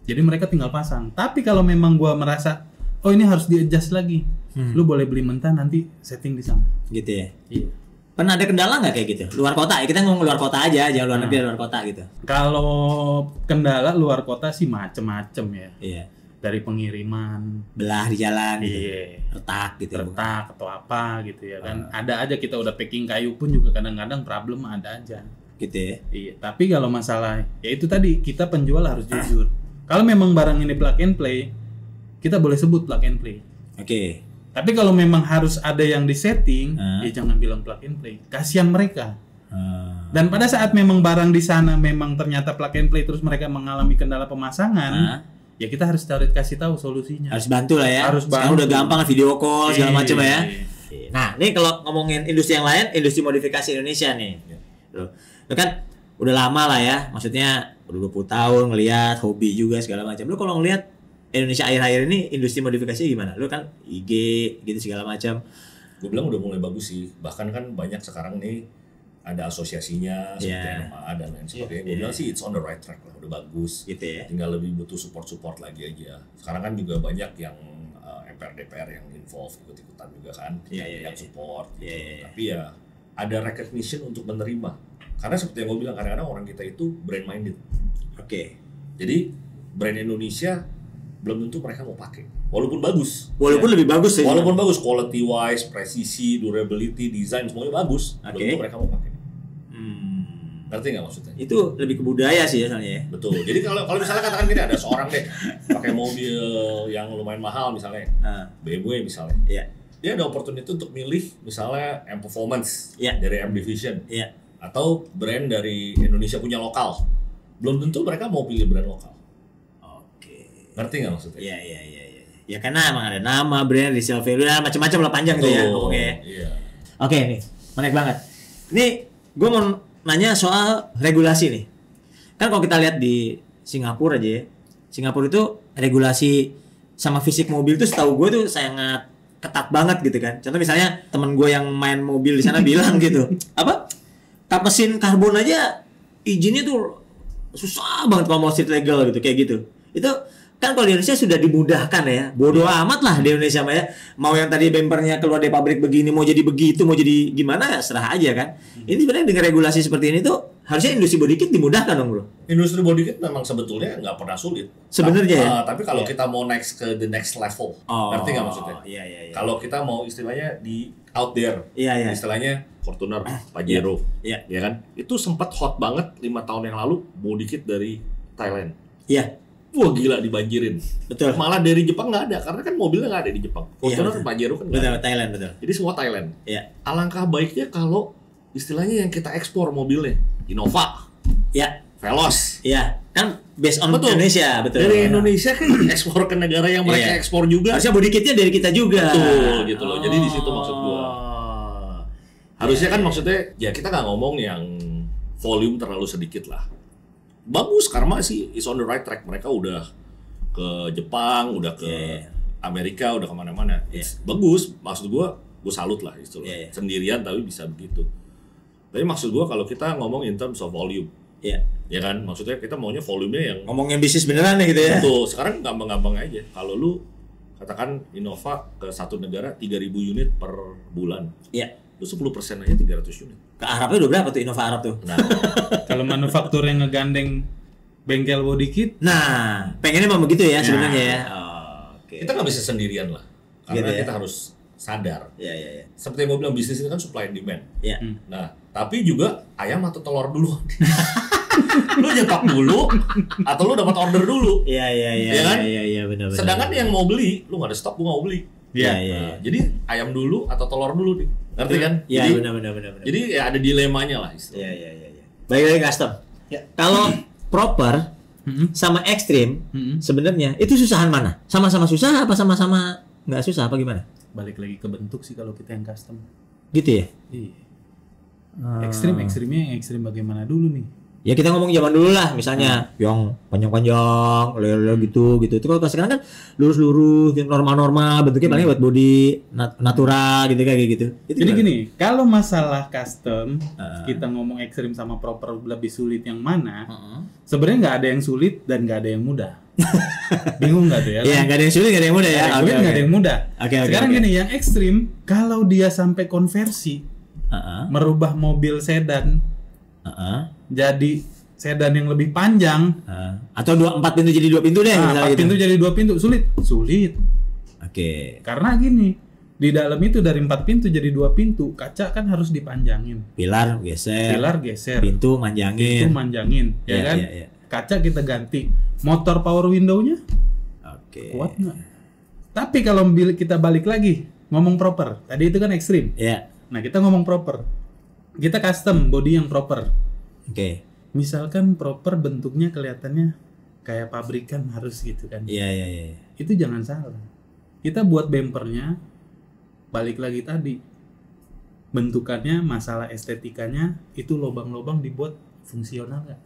Speaker 3: Jadi mereka tinggal pasang. Tapi kalau memang gua merasa oh ini harus di-adjust lagi, lu boleh beli mentah nanti setting di sana.
Speaker 2: Gitu ya.
Speaker 3: Iya.
Speaker 2: Pernah ada kendala nggak kayak gitu? Luar kota, kita ngomong luar kota aja, jangan luar negeri, luar kota gitu.
Speaker 3: Kalau kendala luar kota sih macem-macem ya.
Speaker 2: Iya.
Speaker 3: Dari pengiriman,
Speaker 2: belah di jalan, gitu.
Speaker 3: Iya.
Speaker 2: Retak gitu.
Speaker 3: Retak atau apa gitu ya kan. Ada aja kita udah packing kayu pun juga kadang-kadang problem ada aja.
Speaker 2: Gitu ya.
Speaker 3: Iya. Tapi kalau masalah ya itu tadi kita penjual harus jujur. Kalau memang barang ini plug and play, kita boleh sebut plug and play.
Speaker 2: Oke.
Speaker 3: Tapi kalau memang harus ada yang disetting, ya jangan bilang plug and play. Kasihan mereka. Dan pada saat memang barang di sana memang ternyata plug and play terus mereka mengalami kendala pemasangan, ya kita harus kasih tahu solusinya.
Speaker 2: Harus bantu lah ya.
Speaker 3: Harus bantu.
Speaker 2: Sekarang udah gampang video call segala macam ya. Nah, ini kalau ngomongin industri yang lain, industri modifikasi Indonesia nih. Lo kan udah lama lah ya. Maksudnya udah 20 tahun ngelihat hobi juga segala macam. Lo kalau ngelihat Indonesia akhir-akhir ini industri modifikasi gimana? Lu kan IG gitu segala macam.
Speaker 1: Gue bilang udah mulai bagus sih. Bahkan kan banyak sekarang nih ada asosiasinya seperti NMA dan lain sebagainya. Gue bilang sih it's on the right track lah, udah bagus.
Speaker 2: Gitu ya.
Speaker 1: Tinggal lebih butuh support lagi aja. Sekarang kan juga banyak yang MPR-DPR yang involve ikut-ikutan juga kan, yang support. Gitu. Tapi ya ada recognition untuk menerima. Karena seperti yang gue bilang kadang-kadang orang kita itu brand minded.
Speaker 2: Oke.
Speaker 1: Jadi brand Indonesia belum tentu mereka mau pakai, walaupun bagus,
Speaker 2: lebih bagus ya,
Speaker 1: walaupun bagus, quality wise, presisi, durability, design semuanya bagus, belum tentu mereka mau pakai. Ngerti nggak maksudnya?
Speaker 2: Itu lebih ke budaya sih ya soalnya.
Speaker 1: Betul. Jadi kalau misalnya katakan gini, ada seorang deh pakai mobil yang lumayan mahal misalnya, BMW misalnya, dia ada opportunity untuk milih misalnya M Performance dari M Division, atau brand dari Indonesia punya lokal, belum tentu mereka mau pilih brand lokal. Ngerti nggak maksudnya?
Speaker 2: Iya. Ya karena emang ada nama, brand, resale value, macam-macam lah panjang tuh ya ngomongnya.
Speaker 1: Iya.
Speaker 2: Oke nih, menarik banget. Ini gue mau nanya soal regulasi nih. Kan kalau kita lihat di Singapura aja ya, Singapura itu regulasi sama fisik mobil tuh setahu gue tuh sangat ketat banget gitu kan. Contoh misalnya temen gue yang main mobil di sana bilang gitu, kap mesin karbon aja izinnya tuh susah banget kalau mau street legal gitu kayak gitu. Itu kan kalau di Indonesia sudah dimudahkan ya, bodoh amat lah di Indonesia ya. Mau yang tadi bempernya keluar dari pabrik begini, mau jadi begitu, mau jadi gimana ya serah aja kan. Ini sebenarnya dengan regulasi seperti ini tuh harusnya industri body kit dimudahkan dong bro.
Speaker 1: Industri body kit memang sebetulnya nggak pernah sulit.
Speaker 2: Sebenarnya ya.
Speaker 1: Tapi kalau kita mau next ke the next level, ngerti nggak maksudnya?
Speaker 2: Iya.
Speaker 1: Kalau kita mau istilahnya di out there, istilahnya Fortuner, Pajero, ya kan? Itu sempat hot banget 5 tahun yang lalu body kit dari Thailand.
Speaker 2: Iya.
Speaker 1: wah gila dibanjirin.
Speaker 2: Betul.
Speaker 1: Malah dari Jepang nggak ada, karena kan mobilnya nggak ada di Jepang. Fortuner kan Pajero kan
Speaker 2: betul, Thailand betul.
Speaker 1: Jadi semua Thailand.
Speaker 2: Iya.
Speaker 1: Alangkah baiknya kalau istilahnya yang kita ekspor mobilnya, Innova.
Speaker 2: Iya.
Speaker 1: Veloz.
Speaker 2: Iya. Kan based on
Speaker 1: betul.
Speaker 2: Indonesia, betul.
Speaker 1: Dari Indonesia kan ekspor ke negara yang mereka ekspor juga.
Speaker 2: Harusnya body kitnya dari kita juga.
Speaker 1: Betul gitu loh. Jadi di situ maksud gua. Harusnya kan maksudnya ya kita nggak ngomong yang volume terlalu sedikit lah. Bagus karena sih is on the right track. Mereka udah ke Jepang, udah ke Amerika, udah kemana-mana. Bagus, maksud gua salut lah istilahnya. Sendirian tapi bisa begitu. Tapi maksud gua kalau kita ngomong in terms of volume, ya kan, maksudnya kita maunya volumenya yang
Speaker 2: ngomongnya bisnis beneran nih gitu ya.
Speaker 1: Betul. Sekarang gampang-gampang aja. Kalau lu katakan Innova ke satu negara 3.000 unit per bulan.
Speaker 2: Iya.
Speaker 1: Lu 10% aja 300 unit.
Speaker 2: Ke Arabnya udah berapa tuh Innova Arab tuh?
Speaker 1: Nah,
Speaker 3: kalau manufaktur yang ngegandeng bengkel body kit,
Speaker 2: nah, pengennya mau begitu ya sebenarnya ya.
Speaker 1: Oke. Kita nggak bisa sendirian lah. Karena kita harus sadar.
Speaker 2: Iya.
Speaker 1: Seperti yang gue bilang, bisnis ini kan supply and demand.
Speaker 2: Iya.
Speaker 1: Nah, tapi juga ayam atau telur dulu. Lu nyetok dulu atau lu dapat order dulu.
Speaker 2: Iya
Speaker 1: kan?
Speaker 2: Iya benar.
Speaker 1: Sedangkan yang mau beli, lu nggak ada stok, gua nggak mau beli.
Speaker 2: Iya.
Speaker 1: Jadi ayam dulu atau telur dulu nih. Ngerti kan?
Speaker 2: Iya benar.
Speaker 1: Jadi ya ada dilemanya lah istilahnya.
Speaker 2: Iya. Baik lagi custom. Ya. Kalau proper sama ekstrim sebenarnya itu susahan mana? Sama-sama susah apa sama-sama nggak susah apa gimana?
Speaker 3: Balik lagi ke bentuk sih kalau kita yang custom.
Speaker 2: Gitu ya?
Speaker 3: Iya. Ekstrimnya yang ekstrim bagaimana dulu nih?
Speaker 2: Ya kita ngomong zaman dulu lah, misalnya yang panjang-panjang, lele gitu. Itu kalau sekarang kan lurus-lurus, normal-normal, bentuknya paling buat body natural gitu kayak gitu.
Speaker 3: Jadi gini, kalau masalah custom, kita ngomong ekstrim sama proper lebih sulit yang mana? Sebenarnya nggak ada yang sulit dan nggak ada yang mudah. Bingung nggak tuh ya?
Speaker 2: Iya, nggak ada yang sulit, nggak ada yang mudah ya.
Speaker 3: Sulit nggak ada yang mudah. Sekarang gini, yang ekstrim, kalau dia sampai konversi, merubah mobil sedan. Jadi sedan yang lebih panjang
Speaker 2: atau 4 pintu jadi 2 pintu deh.
Speaker 3: 4 pintu jadi 2 pintu sulit.
Speaker 2: Oke.
Speaker 3: Karena gini, di dalam itu dari 4 pintu jadi 2 pintu, kaca kan harus dipanjangin.
Speaker 2: Pilar geser. Pintu manjangin.
Speaker 3: Ya kan? Iya. Kaca kita ganti. Motor power window-nya kuat nggak? Tapi kalau kita balik lagi ngomong proper, tadi itu kan ekstrim.
Speaker 2: Iya.
Speaker 3: Nah kita ngomong proper, kita custom body yang proper.
Speaker 2: Oke.
Speaker 3: Misalkan proper bentuknya kelihatannya kayak pabrikan harus gitu kan.
Speaker 2: Iya.
Speaker 3: Itu jangan salah. Kita buat bempernya, balik lagi tadi. Bentukannya, masalah estetikanya, itu lobang-lobang dibuat fungsional nggak?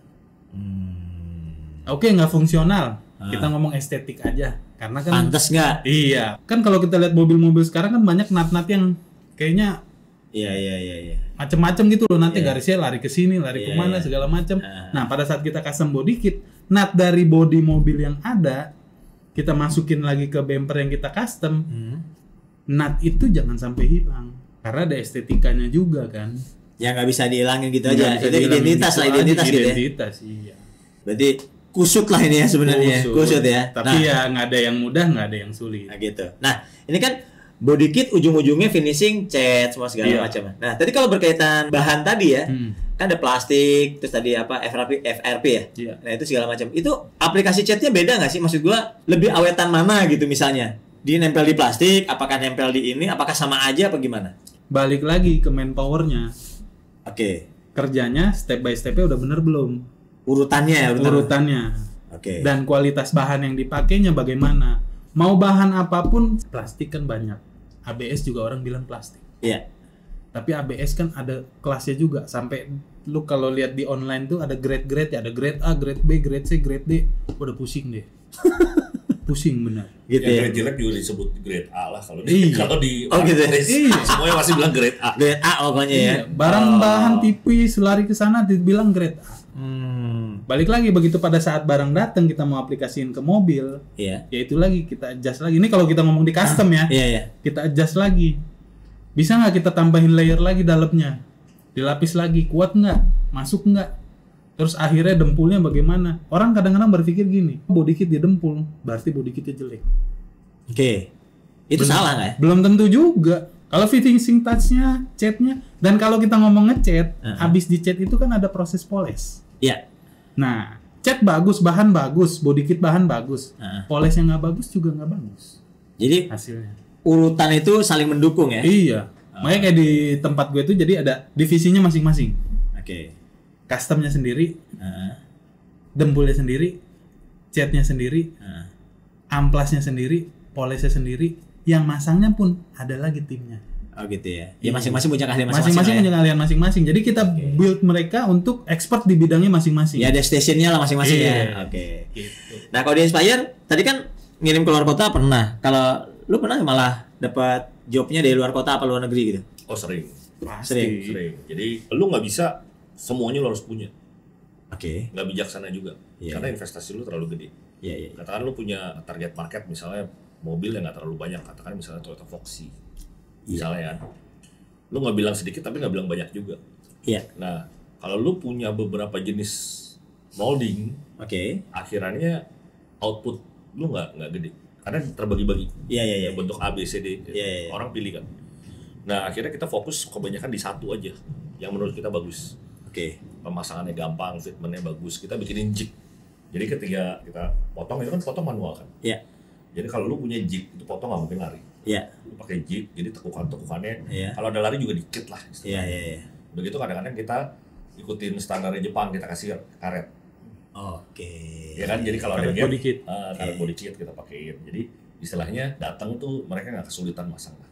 Speaker 3: Oke, nggak fungsional. Kita ngomong estetik aja. Karena kan
Speaker 2: pantas nggak?
Speaker 3: Iya. Kan kalau kita lihat mobil-mobil sekarang kan banyak nat-nat yang kayaknya
Speaker 2: Iya.
Speaker 3: Macem-macem gitu loh, nanti garisnya lari ke sini, lari kemana segala macam. Nah, pada saat kita custom body kit, nut dari body mobil yang ada kita masukin lagi ke bumper yang kita custom. Nut itu jangan sampai hilang karena ada estetikanya juga kan.
Speaker 2: Ya nggak bisa dihilangin gitu aja. Itu identitas gitu ya.
Speaker 3: Identitas, iya.
Speaker 2: Berarti kusut lah ini ya sebenarnya. Kusut ya.
Speaker 3: Tapi ya nggak ada yang mudah, nggak ada yang sulit.
Speaker 2: Nah gitu. Nah, ini kan body kit ujung-ujungnya finishing, cat semua segala macam. Nah, tadi kalau berkaitan bahan tadi ya, kan ada plastik, terus tadi apa FRP ya.
Speaker 3: Iya.
Speaker 2: Nah, itu segala macam. Itu aplikasi catnya beda nggak sih? Maksud gua lebih awetan mana gitu misalnya? Di nempel di plastik, apakah nempel di ini, apakah sama aja apa gimana?
Speaker 3: Balik lagi ke manpower-nya.
Speaker 2: Oke.
Speaker 3: Kerjanya step by step-nya udah bener belum?
Speaker 2: Urutannya.
Speaker 3: Oke. Dan kualitas bahan yang dipakainya bagaimana? Mau bahan apapun, plastik kan banyak. ABS juga orang bilang plastik.
Speaker 2: Iya.
Speaker 3: Tapi ABS kan ada kelasnya juga. Sampai lu kalau lihat di online tuh ada grade-grade ya, ada grade A, grade B, grade C, grade D. Udah pusing deh. Pusing benar.
Speaker 1: Gitu ya. Grade jelek juga disebut grade A lah kalau di
Speaker 2: gitu.
Speaker 1: Semuanya masih bilang grade A.
Speaker 2: Grade A pokoknya ya.
Speaker 3: Barang bahan tipis lari ke sana dibilang grade A. Balik lagi begitu pada saat barang datang kita mau aplikasiin ke mobil, ya itu lagi kita adjust lagi. Ini kalau kita ngomong di custom ya, kita adjust lagi. Bisa nggak kita tambahin layer lagi dalamnya, dilapis lagi, kuat nggak, masuk nggak? Terus akhirnya dempulnya bagaimana? Orang kadang-kadang berpikir gini, body kit di dempul, berarti body kitnya jelek.
Speaker 2: Oke, itu salah nggak ya?
Speaker 3: Belum tentu juga. Kalau finishing touch-nya, cat-nya, dan kalau kita ngomong nge-cat, habis di-cat itu kan ada proses poles.
Speaker 2: Iya.
Speaker 3: Nah, cat bagus, bahan bagus, body kit bahan bagus, polesnya nggak bagus juga nggak bagus.
Speaker 2: Jadi
Speaker 3: hasilnya
Speaker 2: urutan itu saling mendukung ya?
Speaker 3: Iya. Makanya kayak di tempat gue tuh jadi ada divisinya masing-masing.
Speaker 2: Oke.
Speaker 3: Customnya sendiri, dempulnya sendiri, catnya sendiri, amplasnya sendiri, polesnya sendiri, yang masangnya pun ada lagi timnya.
Speaker 2: Oh gitu ya. Ya masing-masing punya keahlian masing-masing.
Speaker 3: Masing-masing punya keahlian masing-masing. Jadi kita build mereka untuk expert di bidangnya masing-masing.
Speaker 2: Ya ada stationnya lah masing-masing ya. Oke.
Speaker 3: Gitu.
Speaker 2: Nah kalau di Inspire tadi kan ngirim ke luar kota pernah. Kalau lu pernah malah dapat jobnya dari luar kota apa luar negeri gitu?
Speaker 1: Oh sering.
Speaker 3: Pasti.
Speaker 1: Sering. Jadi lu nggak bisa semuanya lu harus punya.
Speaker 2: Oke.
Speaker 1: Nggak bijaksana juga.
Speaker 2: Yeah.
Speaker 1: Karena investasi lu terlalu gede.
Speaker 2: Iya, iya.
Speaker 1: Katakan lu punya target market misalnya mobil yang nggak terlalu banyak. Katakan misalnya Toyota Foxy. Misalnya kan. Lu nggak bilang sedikit tapi nggak bilang banyak juga.
Speaker 2: Iya.
Speaker 1: Nah, kalau lu punya beberapa jenis molding, akhirannya output lu nggak gede. Karena terbagi-bagi.
Speaker 2: Iya.
Speaker 1: Bentuk A, B, C, D.
Speaker 2: Iya.
Speaker 1: Orang pilih kan. Nah, akhirnya kita fokus kebanyakan di satu aja yang menurut kita bagus. Pemasangannya gampang, fitmentnya bagus. Kita bikinin jig. Jadi ketika kita potong itu kan potong manual kan.
Speaker 2: Iya.
Speaker 1: Jadi kalau lu punya jig itu potong nggak mungkin lari.
Speaker 2: Iya.
Speaker 1: Lu pakai jig, jadi tekukannya.
Speaker 2: Iya.
Speaker 1: Kalau ada lari juga dikit lah.
Speaker 2: Iya.
Speaker 1: Begitu kadang-kadang kita ikutin standarnya Jepang, kita kasih karet. Ya kan, jadi kalau ada gap, karet body kit kita pakein. Jadi istilahnya datang tuh mereka nggak kesulitan masang lah.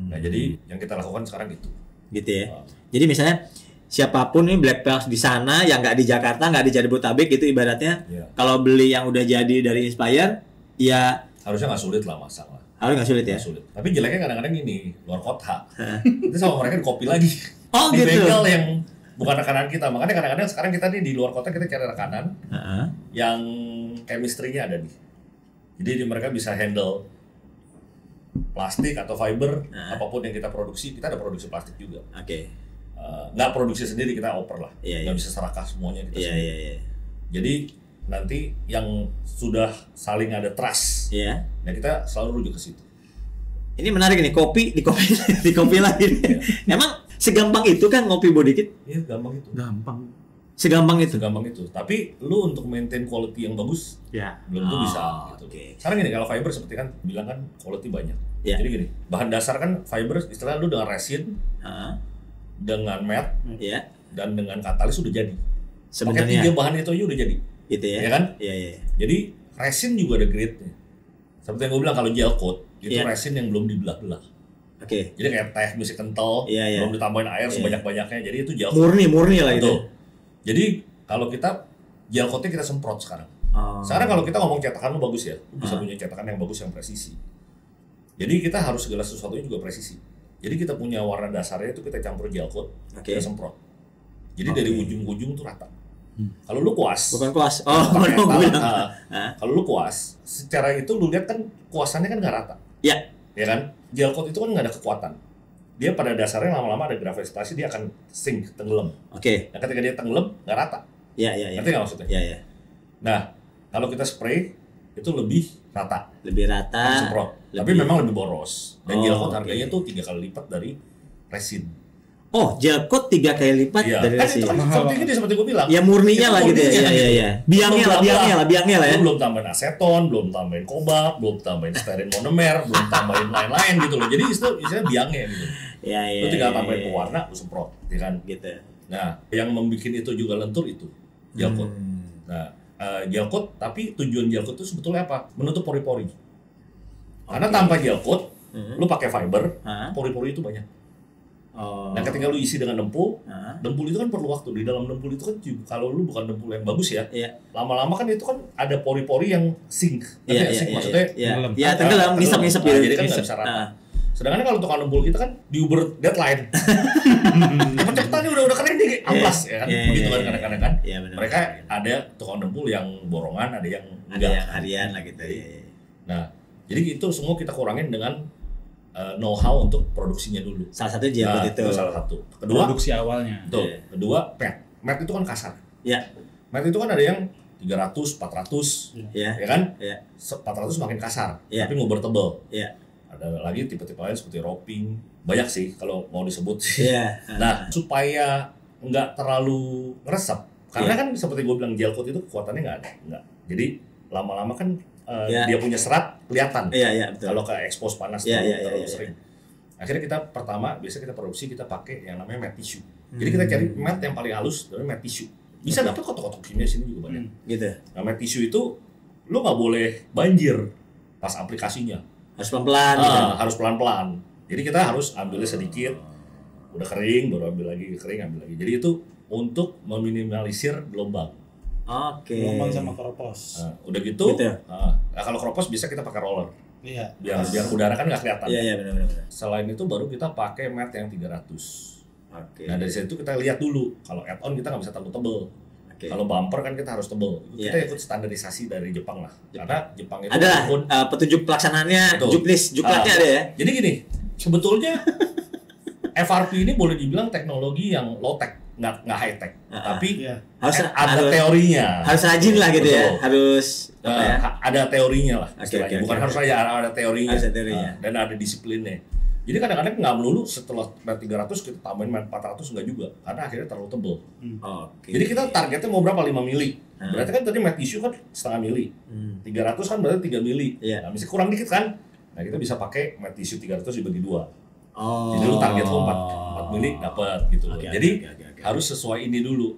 Speaker 1: Nah jadi yang kita lakukan sekarang itu.
Speaker 2: Gitu ya. Jadi misalnya siapapun nih black belt di sana yang nggak di Jakarta, nggak di Jabodetabek gitu ibaratnya, kalau beli yang udah jadi dari Inspire, ya
Speaker 1: harusnya nggak sulit lah masang lah.
Speaker 2: Harus nggak sulit ya.
Speaker 1: Sulit. Tapi jeleknya kadang-kadang gini, luar kota. Itu sama mereka di copy lagi.
Speaker 2: Oh
Speaker 1: di
Speaker 2: gitu.
Speaker 1: bengkel yang bukan rekanan kita. Makanya kadang-kadang sekarang kita nih di luar kota kita cari rekanan yang chemistry-nya ada nih. Jadi mereka bisa handle plastik atau fiber, apapun yang kita produksi. Kita ada produksi plastik juga. Nggak produksi sendiri, kita oper lah. Nggak bisa serakah semuanya kita sendiri. Jadi nanti yang sudah saling ada trust, nah kita selalu rujuk ke situ.
Speaker 2: Ini menarik nih, kopi di kopi lagi. Emang segampang itu kan ngopi body kit?
Speaker 1: Iya, gampang itu.
Speaker 2: Segampang itu.
Speaker 1: Tapi lu untuk maintain quality yang bagus, belum tuh bisa. Gitu. Sekarang gini, kalau fiber seperti kan bilang kan quality banyak. Jadi gini, bahan dasar kan fiber, istilah lu dengan resin, dengan matte, dan dengan katalis udah jadi. Pakai 3 bahan itu aja udah jadi.
Speaker 2: Gitu ya?
Speaker 1: Ya kan?
Speaker 2: Iya.
Speaker 1: Jadi resin juga ada grade-nya. Seperti yang gue bilang kalau gel coat itu resin yang belum dibelah-belah. Jadi kayak teh mesti kental, belum ditambahin air sebanyak-banyaknya. Jadi itu gel coat.
Speaker 2: Murni lah itu.
Speaker 1: Jadi kalau kita gel coatnya kita semprot sekarang. Sekarang kalau kita ngomong cetakan lu bagus ya, lu bisa punya cetakan yang bagus yang presisi. Jadi kita harus segala sesuatunya juga presisi. Jadi kita punya warna dasarnya itu kita campur gel coat, kita semprot. Jadi dari ujung-ujung tuh rata. Kalau lu kuas,
Speaker 2: bukan kuas.
Speaker 1: Kalau lu kuas, secara itu lu lihat kan kuasannya kan nggak rata. Ya kan? Gel coat itu kan nggak ada kekuatan. Dia pada dasarnya lama-lama ada gravitasi, dia akan sink, tenggelam. Nah ketika dia tenggelam nggak rata. Ngerti nggak maksudnya? Nah kalau kita spray itu lebih rata. Semprot. Tapi memang lebih boros. Dan gel coat harganya tuh 3 kali lipat dari resin.
Speaker 2: Oh, gel coat 3 kali lipat dari resin.
Speaker 1: Kan itu seperti gue bilang.
Speaker 2: Ya murninya lah gitu ya. Iya. Biangnya lah ya.
Speaker 1: Belum tambahin aseton, belum tambahin kobalt, belum tambahin stearin monomer, belum tambahin lain-lain gitu loh. Jadi istilahnya biangnya gitu. Lu tinggal tambahin pewarna, lu semprot, ya kan?
Speaker 2: Gitu.
Speaker 1: Nah, yang membuat itu juga lentur itu gel coat. Nah, gel coat, tapi tujuan gel coat itu sebetulnya apa? Menutup pori-pori. Karena tanpa gel coat, lu pakai fiber, pori-pori itu banyak. Nah ketika lu isi dengan dempul itu kan perlu waktu. Di dalam dempul itu kan kalau lu bukan dempul yang bagus ya, lama-lama kan itu kan ada pori-pori yang sink. Maksudnya
Speaker 2: tenggelam, ngisap-ngisap gitu.
Speaker 1: Jadi kan nggak bisa rata. Sedangkan kalau tukang dempul kita kan di Uber deadline. Cepet-cepetan nih udah keren nih, amplas ya kan. Begitu kan kadang-kadang kan. Mereka ada tukang dempul yang borongan, ada yang
Speaker 2: enggak. Ada yang harian lah gitu.
Speaker 1: Nah, jadi itu semua kita kurangin dengan know-how untuk produksinya dulu.
Speaker 2: Salah satu gel coat itu.
Speaker 1: Salah satu. Kedua,
Speaker 3: produksi awalnya.
Speaker 1: Kedua, matte. Matte itu kan kasar.
Speaker 2: Iya.
Speaker 1: Matte itu kan ada yang 300, 400, ya kan? 400 makin kasar, tapi nguber tebel. Ada lagi tipe-tipe lain seperti roping. Banyak sih kalau mau disebut. Nah, supaya nggak terlalu ngeresep, Karena kan seperti gue bilang gel coat itu kekuatannya nggak ada. Jadi lama-lama kan dia punya serat kelihatan. Kalau ke expose panas terlalu sering. Akhirnya kita pertama biasa kita produksi kita pakai yang namanya matte tissue. Jadi kita cari matte yang paling halus, namanya matte tissue. Bisa dapat kotak-kotak kimia sini juga banyak.
Speaker 2: Gitu.
Speaker 1: Nah, matte tissue itu lu nggak boleh banjir pas aplikasinya.
Speaker 2: Harus pelan-pelan.
Speaker 1: Harus pelan-pelan. Jadi kita harus ambilnya sedikit, udah kering baru ambil lagi, kering ambil lagi. Jadi itu untuk meminimalisir gelombang.
Speaker 3: Gelombang sama keropos.
Speaker 1: Udah gitu. Nah, kalau keropos bisa kita pakai roller.
Speaker 3: Iya.
Speaker 1: Biar udara kan nggak kelihatan.
Speaker 2: Iya benar.
Speaker 1: Selain itu baru kita pakai matte yang 300. Nah dari situ kita lihat dulu. Kalau add-on kita nggak bisa terlalu tebel. Kalau bumper kan kita harus tebel. Kita ikut standarisasi dari Jepang lah. Karena Jepang itu
Speaker 2: ada petunjuk pelaksanaannya, juklatnya ada ya.
Speaker 1: Jadi gini, sebetulnya FRP ini boleh dibilang teknologi yang low tech, nggak high tech, tapi harus ada teorinya.
Speaker 2: Harus rajin lah gitu. Betul. Ya. Harus
Speaker 1: ada teorinya lah. Bukan harus aja ada teorinya.
Speaker 2: Ada teorinya.
Speaker 1: Dan ada disiplinnya. Jadi kadang-kadang nggak melulu setelah matte 300 kita tambahin matte 400 nggak juga, karena akhirnya terlalu tebel. Jadi kita targetnya mau berapa 5 mili. Berarti kan tadi matte tissue kan setengah mili. 300 kan berarti 3 mili. Nah, mesti kurang dikit kan? Nah kita bisa pakai matte tissue 300 dibagi 2. Jadi lu target lu 4 mili dapat gitu loh. Jadi harus sesuai ini dulu.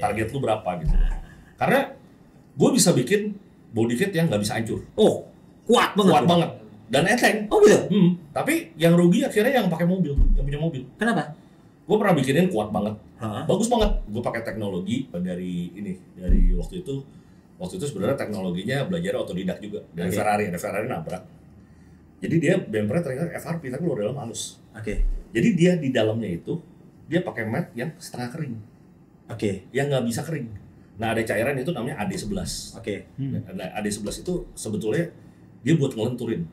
Speaker 1: Target lu berapa gitu. Karena gue bisa bikin body kit yang nggak bisa hancur.
Speaker 2: Kuat banget.
Speaker 1: Dan enteng.
Speaker 2: Gitu.
Speaker 1: Tapi yang rugi akhirnya yang pakai mobil, yang punya mobil.
Speaker 2: Kenapa?
Speaker 1: Gue pernah bikinin kuat banget, bagus banget. Gue pakai teknologi dari waktu itu sebenarnya teknologinya belajar otodidak juga dari Ferrari. Ada Ferrari nabrak. Jadi dia bumpernya ternyata FRP tapi luar dalam halus. Jadi dia di dalamnya itu dia pakai matte yang setengah kering. Yang nggak bisa kering. Nah ada cairan itu namanya AD11. Nah, AD11 itu sebetulnya dia buat ngelenturin.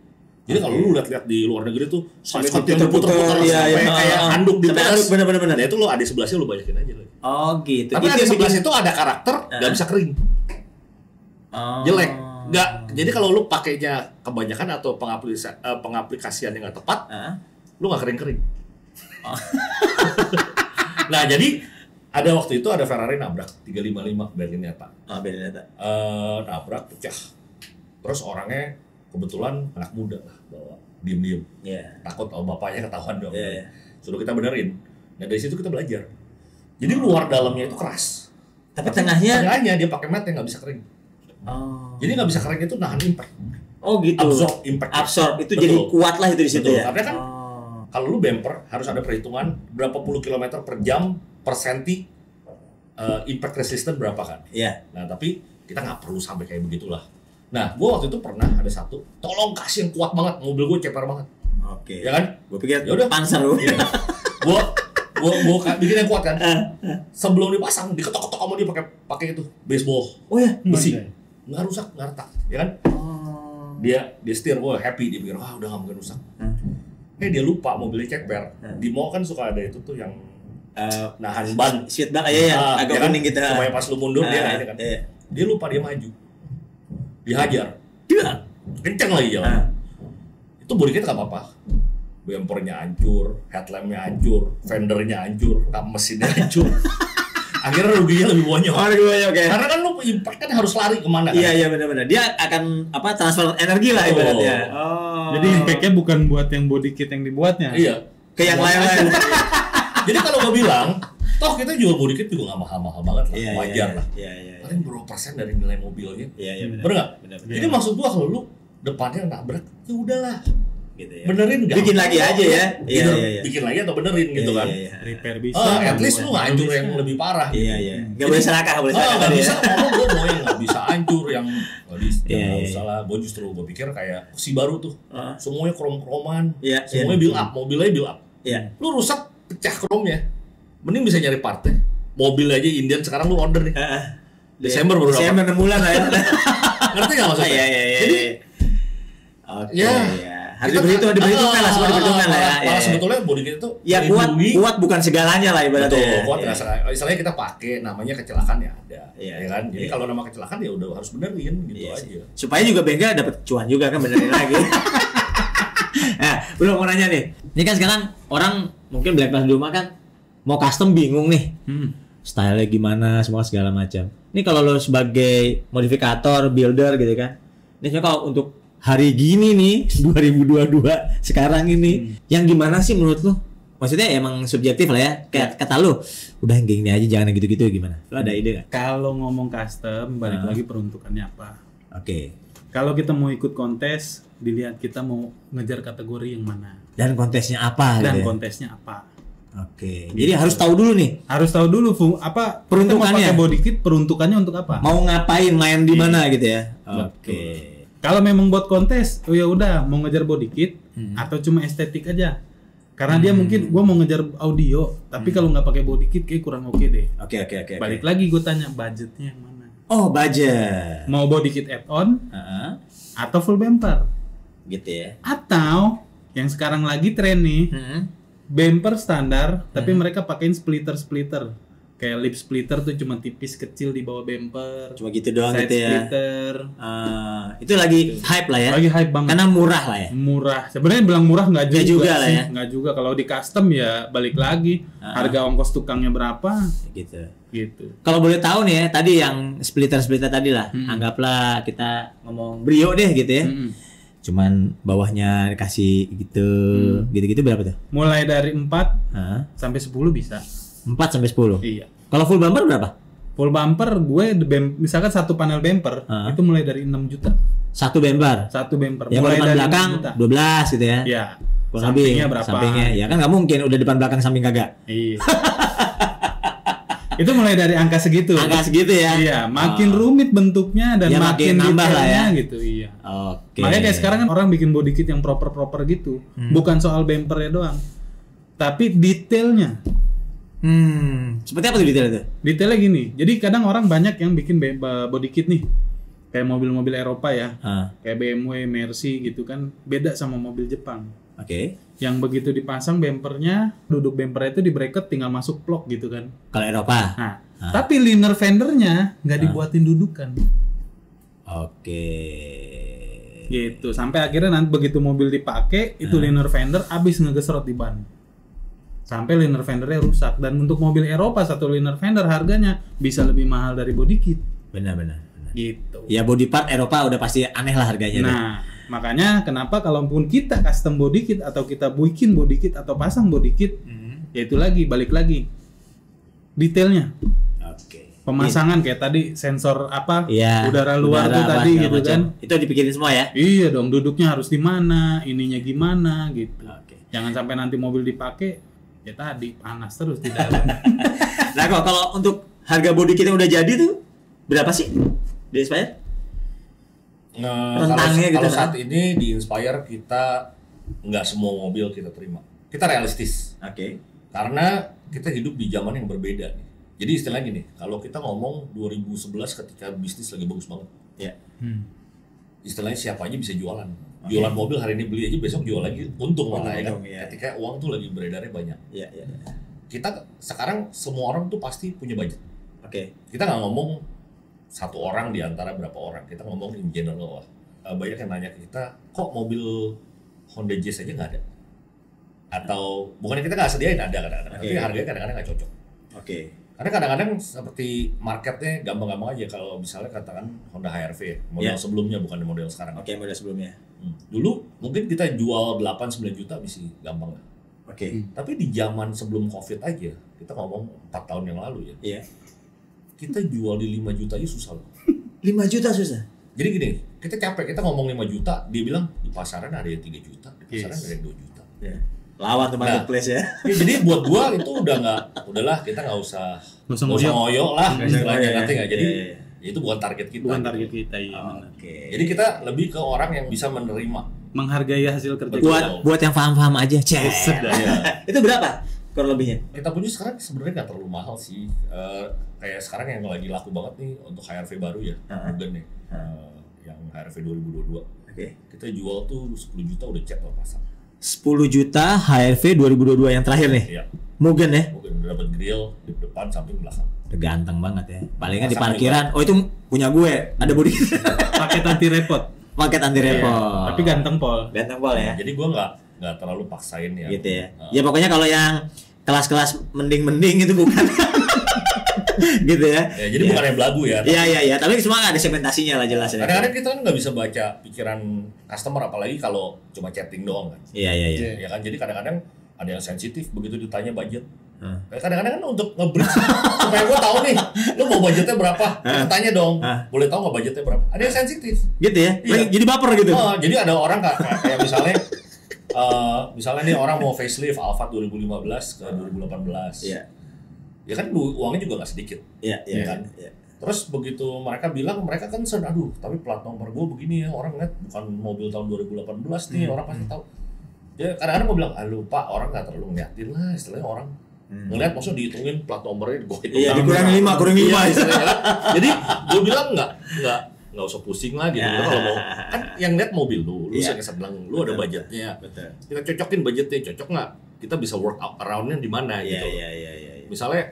Speaker 1: Jadi kalau lu lihat di luar negeri tuh size cut yang puter-puter sampai kayak handuk di tas.
Speaker 2: Bener.
Speaker 1: Nah itu lo AD11-nya lu banyakin aja lagi.
Speaker 2: Gitu.
Speaker 1: Tapi AD11 itu ada karakter nggak bisa kering. Jelek. Nggak. Jadi kalau lu pakainya kebanyakan atau pengaplikasian yang nggak tepat, lu nggak kering-kering. Nah jadi ada waktu itu ada Ferrari nabrak 355 Berlinetta. Nabrak pecah. Terus orangnya kebetulan anak muda lah, bawa diem-diem, takut kalau bapaknya ketahuan dong. Suruh kita benerin. Nah dari situ kita belajar. Jadi luar dalamnya itu keras,
Speaker 2: tapi tengahnya
Speaker 1: dia pakai matte yang nggak bisa kering. Jadi nggak bisa kering itu nahan impact.
Speaker 2: Gitu.
Speaker 1: Absorb impact.
Speaker 2: Itu betul. Jadi kuat lah itu di situ.
Speaker 1: Ya. Karena kan kalau lu bumper harus ada perhitungan berapa puluh kilometer per jam per senti impact resistant berapa kan. Nah tapi kita nggak perlu sampai kayak begitulah. Nah, gue waktu itu pernah ada satu, tolong kasih yang kuat banget, mobil gue ceper banget. Ya kan?
Speaker 2: Gue pikir yaudah Panzer lu.
Speaker 1: Gue bikin yang kuat kan. Sebelum dipasang, diketok-ketok sama dia pakai itu baseball. Besi. Nggak rusak, nggak retak, ya kan? Dia setir, gue happy, dia pikir udah nggak mungkin rusak. Dia lupa mobilnya ceper. Di mall kan suka ada itu tuh yang nahan ban.
Speaker 2: Seat belt agak kuning gitu.
Speaker 1: Supaya pas lu mundur dia ini kan. Dia lupa, dia maju. Dihajar, kenceng lagi jalan. Itu body kit nggak apa-apa, bumpernya hancur, headlampnya hancur, fendernya hancur, mesinnya hancur. Akhirnya ruginya lebih banyak. Karena kan lu impact kan harus lari kemana kan?
Speaker 2: Iya benar-benar. Dia akan transfer energi lah ibaratnya.
Speaker 3: Jadi impactnya bukan buat yang body kit yang dibuatnya.
Speaker 1: Iya.
Speaker 2: Ke yang lain-lain.
Speaker 1: Jadi kalau gue bilang, toh kita jual body kit juga nggak mahal-mahal banget lah, wajar lah. Paling berapa persen dari nilai mobilnya. Bener nggak? Jadi maksud gua kalau lu depannya nabrak, ya udahlah. Gitu ya. Benerin nggak?
Speaker 2: Bikin lagi aja ya.
Speaker 1: Bikin lagi atau benerin gitu kan?
Speaker 3: Repair bisa.
Speaker 1: At least lu nggak hancur yang lebih parah.
Speaker 2: Nggak boleh serakah,
Speaker 1: nggak bisa. Gue mau yang nggak bisa hancur yang nggak usah lah. Gue justru gue pikir kayak si baru tuh, semuanya krom-kroman, semuanya build up, mobilnya build up. Lu rusak, pecah kromnya. Mending bisa nyari partnya. Mobil aja Indian sekarang lu order nih. Desember
Speaker 2: 6 bulan lah ya.
Speaker 1: Ngerti nggak maksudnya? Jadi
Speaker 2: harus diperhitungkan lah, semua diperhitungkan lah ya.
Speaker 1: Malah sebetulnya body kit itu
Speaker 2: kuat bukan segalanya lah ibaratnya.
Speaker 1: Betul, kuat nggak salah. Misalnya kita pakai namanya kecelakaan ya ada, ya kan. Jadi kalau nama kecelakaan ya udah harus benerin gitu aja.
Speaker 2: Supaya juga bengkel dapat cuan juga kan, benerin lagi. Nah, belum mau nanya nih. Ini kan sekarang orang mungkin Black Plus di rumah kan mau custom bingung nih. style-nya gimana, semua segala macam. Ini kalau lo sebagai modifikator, builder gitu kan. Ini kalau untuk hari gini nih 2022 sekarang ini yang gimana sih menurut lo? Maksudnya emang subjektif lah ya. Kayak kata lo, udah yang gini aja jangan gitu-gitu gimana? Lo ada ide gak?
Speaker 3: Kalau ngomong custom balik lagi peruntukannya apa.
Speaker 2: Oke.
Speaker 3: Kalau kita mau ikut kontes, dilihat kita mau ngejar kategori yang mana.
Speaker 2: Dan kontesnya apa
Speaker 3: Dan
Speaker 2: gitu ya?
Speaker 3: kontesnya apa.
Speaker 2: Oke. Jadi harus tahu dulu nih.
Speaker 3: Harus tahu dulu apa
Speaker 2: Peruntukannya.
Speaker 3: kita mau pakai body kit, peruntukannya untuk apa?
Speaker 2: Mau ngapain, main di mana gitu ya. Oke.
Speaker 3: Kalau memang buat kontes, oh ya udah mau ngejar body kit atau cuma estetik aja. Karena dia mungkin gua mau ngejar audio, tapi kalau nggak pakai body kit kayak kurang oke deh.
Speaker 2: Oke.
Speaker 3: Balik lagi gue tanya budgetnya yang mana.
Speaker 2: Oh, budget.
Speaker 3: Mau body kit add-on atau full bumper?
Speaker 2: Gitu ya.
Speaker 3: Atau yang sekarang lagi tren nih, bumper standar, tapi mereka pakein splitter. Kayak lip splitter tuh cuma tipis kecil di bawah bumper.
Speaker 2: Cuma gitu doang
Speaker 3: side
Speaker 2: gitu ya.
Speaker 3: splitter.
Speaker 2: Itu lagi hype lah ya.
Speaker 3: Lagi hype banget.
Speaker 2: Karena murah lah ya.
Speaker 3: Murah. Sebenarnya bilang murah nggak juga,
Speaker 2: juga lah
Speaker 3: sih.
Speaker 2: ya.
Speaker 3: Nggak juga. Kalau di custom ya balik lagi. Harga ongkos tukangnya berapa? Gitu.
Speaker 2: Kalau boleh tahu nih ya, tadi yang splitter tadi lah. Anggaplah kita ngomong Brio deh gitu ya. Cuman bawahnya dikasih gitu. Gitu-gitu berapa tuh?
Speaker 3: Mulai dari 4 sampai 10 bisa.
Speaker 2: 4 sampai 10.
Speaker 3: Iya.
Speaker 2: Kalau full bumper berapa?
Speaker 3: Full bumper gue misalkan satu panel bumper itu mulai dari 6 juta.
Speaker 2: Satu bumper.
Speaker 3: Ya,
Speaker 2: mulai dari belakang 12 gitu ya.
Speaker 3: Iya.
Speaker 2: Sampingnya berapa? Sampingnya ya kan nggak mungkin udah depan belakang samping kagak.
Speaker 3: Iya. Itu mulai dari angka segitu.
Speaker 2: Angka segitu ya.
Speaker 3: Iya, makin rumit bentuknya dan
Speaker 2: ya,
Speaker 3: makin
Speaker 2: nambah lah ya
Speaker 3: gitu, iya.
Speaker 2: Oke.
Speaker 3: Makanya kayak sekarang kan orang bikin body kit yang proper gitu. Bukan soal bumpernya doang. Tapi detailnya.
Speaker 2: Seperti apa tuh detailnya tuh?
Speaker 3: Detailnya gini. Jadi kadang orang banyak yang bikin body kit nih. Kayak mobil-mobil Eropa ya. Kayak BMW, Mercy gitu kan. Beda sama mobil Jepang.
Speaker 2: Oke.
Speaker 3: Yang begitu dipasang bumpernya, duduk bumpernya itu di bracket tinggal masuk plug gitu kan.
Speaker 2: Kalau Eropa.
Speaker 3: Nah, tapi liner fendernya nggak dibuatin dudukan.
Speaker 2: Oke.
Speaker 3: Gitu. Sampai akhirnya nanti begitu mobil dipakai, itu liner fender abis ngegesrot di ban. Sampai liner fendernya rusak. Dan untuk mobil Eropa satu liner fender harganya bisa lebih mahal dari body kit.
Speaker 2: Benar.
Speaker 3: Gitu.
Speaker 2: Ya body part Eropa udah pasti aneh lah harganya.
Speaker 3: Nah, makanya kenapa kalaupun kita custom body kit atau kita bikin body kit atau pasang body kit, ya itu lagi balik lagi detailnya.
Speaker 2: Oke.
Speaker 3: Pemasangan kayak tadi sensor apa?
Speaker 2: Ya,
Speaker 3: udara luar tuh tadi gitu macam. Kan.
Speaker 2: Itu dipikirin semua ya?
Speaker 3: Iya dong, duduknya harus di mana, ininya gimana gitu.
Speaker 2: Oke.
Speaker 3: Jangan sampai nanti mobil dipakai ya tadi panas terus di dalam.
Speaker 2: Nah, kalau untuk harga body kit yang udah jadi tuh berapa sih di Inspire?
Speaker 1: Kalau saat ini di Inspire kita nggak semua mobil kita terima. Kita realistis.
Speaker 2: Oke.
Speaker 1: Karena kita hidup di zaman yang berbeda nih. Jadi istilahnya gini, kalau kita ngomong 2011 ketika bisnis lagi bagus banget.
Speaker 2: Ya.
Speaker 1: Istilahnya siapa aja bisa jualan. Jualan mobil hari ini beli aja, besok jual lagi, untung malah ya kan.
Speaker 2: Ya.
Speaker 1: Ketika uang tuh lagi beredarnya banyak.
Speaker 2: Iya.
Speaker 1: Kita sekarang semua orang tuh pasti punya budget.
Speaker 2: Oke.
Speaker 1: Kita nggak ngomong satu orang di antara berapa orang. Kita ngomong in general lah. Banyak yang nanya ke kita, kok mobil Honda Jazz aja nggak ada? Atau bukannya kita nggak sediain, ada kadang-kadang. Tapi harganya kadang-kadang nggak cocok.
Speaker 2: Oke.
Speaker 1: Karena kadang-kadang seperti marketnya gampang-gampang aja. Kalau misalnya katakan Honda HR-V, model sebelumnya bukan model sekarang.
Speaker 2: Oke, model sebelumnya.
Speaker 1: Dulu mungkin kita jual 8-9 juta masih gampang lah.
Speaker 2: Oke.
Speaker 1: Tapi di zaman sebelum COVID aja, kita ngomong 4 tahun yang lalu ya.
Speaker 2: Iya.
Speaker 1: Kita jual di 5 juta aja susah loh.
Speaker 2: 5 juta susah?
Speaker 1: Jadi gini, kita capek, kita ngomong 5 juta, dia bilang di pasaran ada yang 3 juta, di pasaran ada yang 2 juta.
Speaker 2: Lawan tuh marketplace ya.
Speaker 1: Jadi buat gua itu udahlah kita nggak usah ngoyo lah istilahnya, nanti nggak jadi. Itu bukan target kita.
Speaker 3: Bukan target kita, iya.
Speaker 1: Jadi kita lebih ke orang yang bisa menerima,
Speaker 3: menghargai hasil kerja.
Speaker 2: Buat yang paham-paham aja, cek. Itu berapa kurang lebihnya?
Speaker 1: Kita punya sekarang sebenarnya nggak terlalu mahal sih. Kayak sekarang yang lagi laku banget nih untuk HR-V baru ya, Mugen nih, yang HR-V 2022. Kita jual tuh 10 juta udah cek lah pasang.
Speaker 2: 10 juta HR-V 2022 yang terakhir nih.
Speaker 1: Iya.
Speaker 2: Mugen ya?
Speaker 1: Mugen udah dapat grill di depan, samping, belakang.
Speaker 2: Udah ganteng banget ya. Palingan di parkiran. Oh itu punya gue. Ada body.
Speaker 3: Paket anti repot.
Speaker 2: Paket anti repot.
Speaker 3: Tapi ganteng pol.
Speaker 2: Ganteng pol ya.
Speaker 1: Jadi gue nggak terlalu paksain ya.
Speaker 2: Gitu ya. Ya pokoknya kalau yang kelas-kelas mending-mending itu bukan. Gitu ya.
Speaker 1: Jadi bukan yang belagu ya.
Speaker 2: Iya, tapi semua ada segmentasinya lah jelas.
Speaker 1: Kadang-kadang kita kan nggak bisa baca pikiran customer, apalagi kalau cuma chatting doang kan.
Speaker 2: Iya.
Speaker 1: Ya kan, jadi kadang-kadang ada yang sensitif begitu ditanya budget. Kadang-kadang kan untuk nge-brief supaya gue tahu nih, lu mau budgetnya berapa? Tanya dong, boleh tahu nggak budgetnya berapa? Ada yang sensitif.
Speaker 2: Gitu ya? Iya. Jadi baper gitu?
Speaker 1: Jadi ada orang kayak misalnya nih orang mau facelift Alphard 2015 ke 2018.
Speaker 2: Iya.
Speaker 1: Ya kan uangnya juga nggak sedikit.
Speaker 2: Iya
Speaker 1: kan? Iya. Terus begitu mereka bilang, mereka kan aduh, tapi plat nomor gue begini ya, orang lihat bukan mobil tahun 2018 nih, orang pasti tahu. Ya kadang-kadang gue bilang, lupa, orang nggak terlalu ngeliatin lah, istilahnya orang ngeliat maksudnya dihitungin plat nomornya, gue hitung.
Speaker 2: Iya, dikurangin 5 istilahnya.
Speaker 1: Jadi gue bilang nggak usah pusing lah gitu. Kalau mau kan yang lihat mobil lu bilang lu ada budgetnya. Betul. Kita cocokin budgetnya, cocok nggak? Kita bisa work out around-nya di mana gitu. Iya. Misalnya,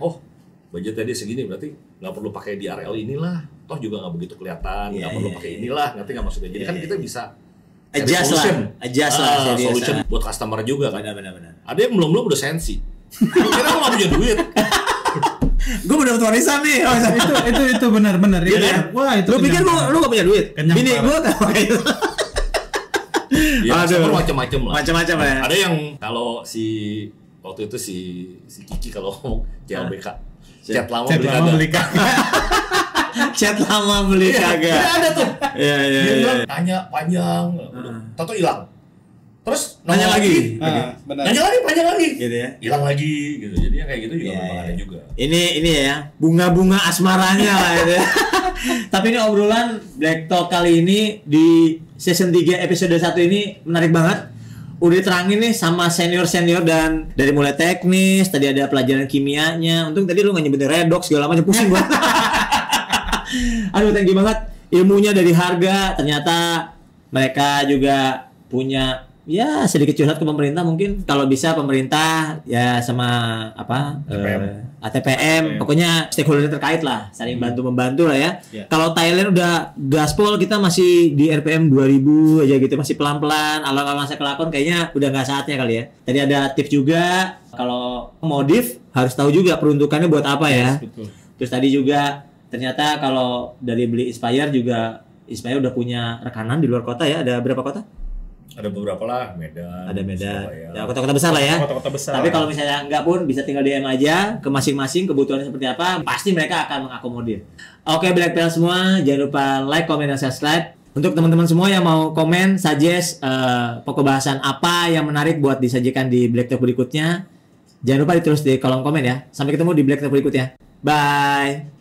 Speaker 1: budgetnya dia segini, berarti nggak perlu pakai DRL inilah, toh juga nggak begitu kelihatan, nggak perlu pakai inilah, ngerti nggak maksudnya? Jadi kan kita bisa
Speaker 2: adjust lah,
Speaker 1: solution buat customer juga kan.
Speaker 2: Benar.
Speaker 1: Ada yang belum udah sensi. Kira gue nggak punya duit.
Speaker 2: Gue udah dapat warisan nih.
Speaker 3: Itu benar.
Speaker 2: Ya. Wah, itu. Lu pikir lu gak punya duit? Bini gue kan gitu.
Speaker 1: Ya, macam-macam lah.
Speaker 2: Macam-macam ya.
Speaker 1: Ada yang kalau waktu itu si Kiki kalau ngomong CLBK, chat lama beli kagak.
Speaker 2: Chat lama beli kagak.
Speaker 1: Ada tuh.
Speaker 2: Iya.
Speaker 1: Dia bilang tanya panjang, tato hilang. Terus
Speaker 2: nanya lagi.
Speaker 1: Nanya lagi, panjang lagi.
Speaker 2: Gitu ya.
Speaker 1: Hilang lagi gitu. Jadi kayak gitu juga memang ada juga.
Speaker 2: Ini ya, bunga-bunga asmaranya lah itu. Tapi ini obrolan Black Talk kali ini di season 3 episode 1 ini menarik banget. Udah terangin nih sama senior-senior dan dari mulai teknis, tadi ada pelajaran kimianya. Untung tadi lu gak nyebutin redox segala macam, pusing gua. Aduh, thank you banget. Ilmunya dari harga, ternyata mereka juga punya ya sedikit curhat ke pemerintah, mungkin kalau bisa pemerintah ya sama ATPM, pokoknya stakeholder terkait lah, saling bantu-membantu lah ya. Kalau Thailand udah gaspol, kita masih di RPM 2000 aja gitu, masih pelan-pelan, alang-alang saya kelakon, kayaknya udah nggak saatnya kali ya. Tadi ada tips juga, kalau modif harus tahu juga peruntukannya buat apa ya.
Speaker 3: Betul.
Speaker 2: Terus tadi juga ternyata kalau dari beli Inspire juga, Inspire udah punya rekanan di luar kota ya, ada berapa kota?
Speaker 1: Ada beberapa lah, Medan.
Speaker 2: Ada Medan. Ya, kota-kota besar lah ya.
Speaker 3: Kota-kota besar.
Speaker 2: Tapi kalau misalnya enggak pun bisa tinggal DM aja ke masing-masing kebutuhannya seperti apa, pasti mereka akan mengakomodir. Oke, Black Belt semua, jangan lupa like, comment, dan subscribe. Untuk teman-teman semua yang mau komen, suggest pokok bahasan apa yang menarik buat disajikan di Black Talk berikutnya, jangan lupa ditulis di kolom komen ya. Sampai ketemu di Black Talk berikutnya. Bye.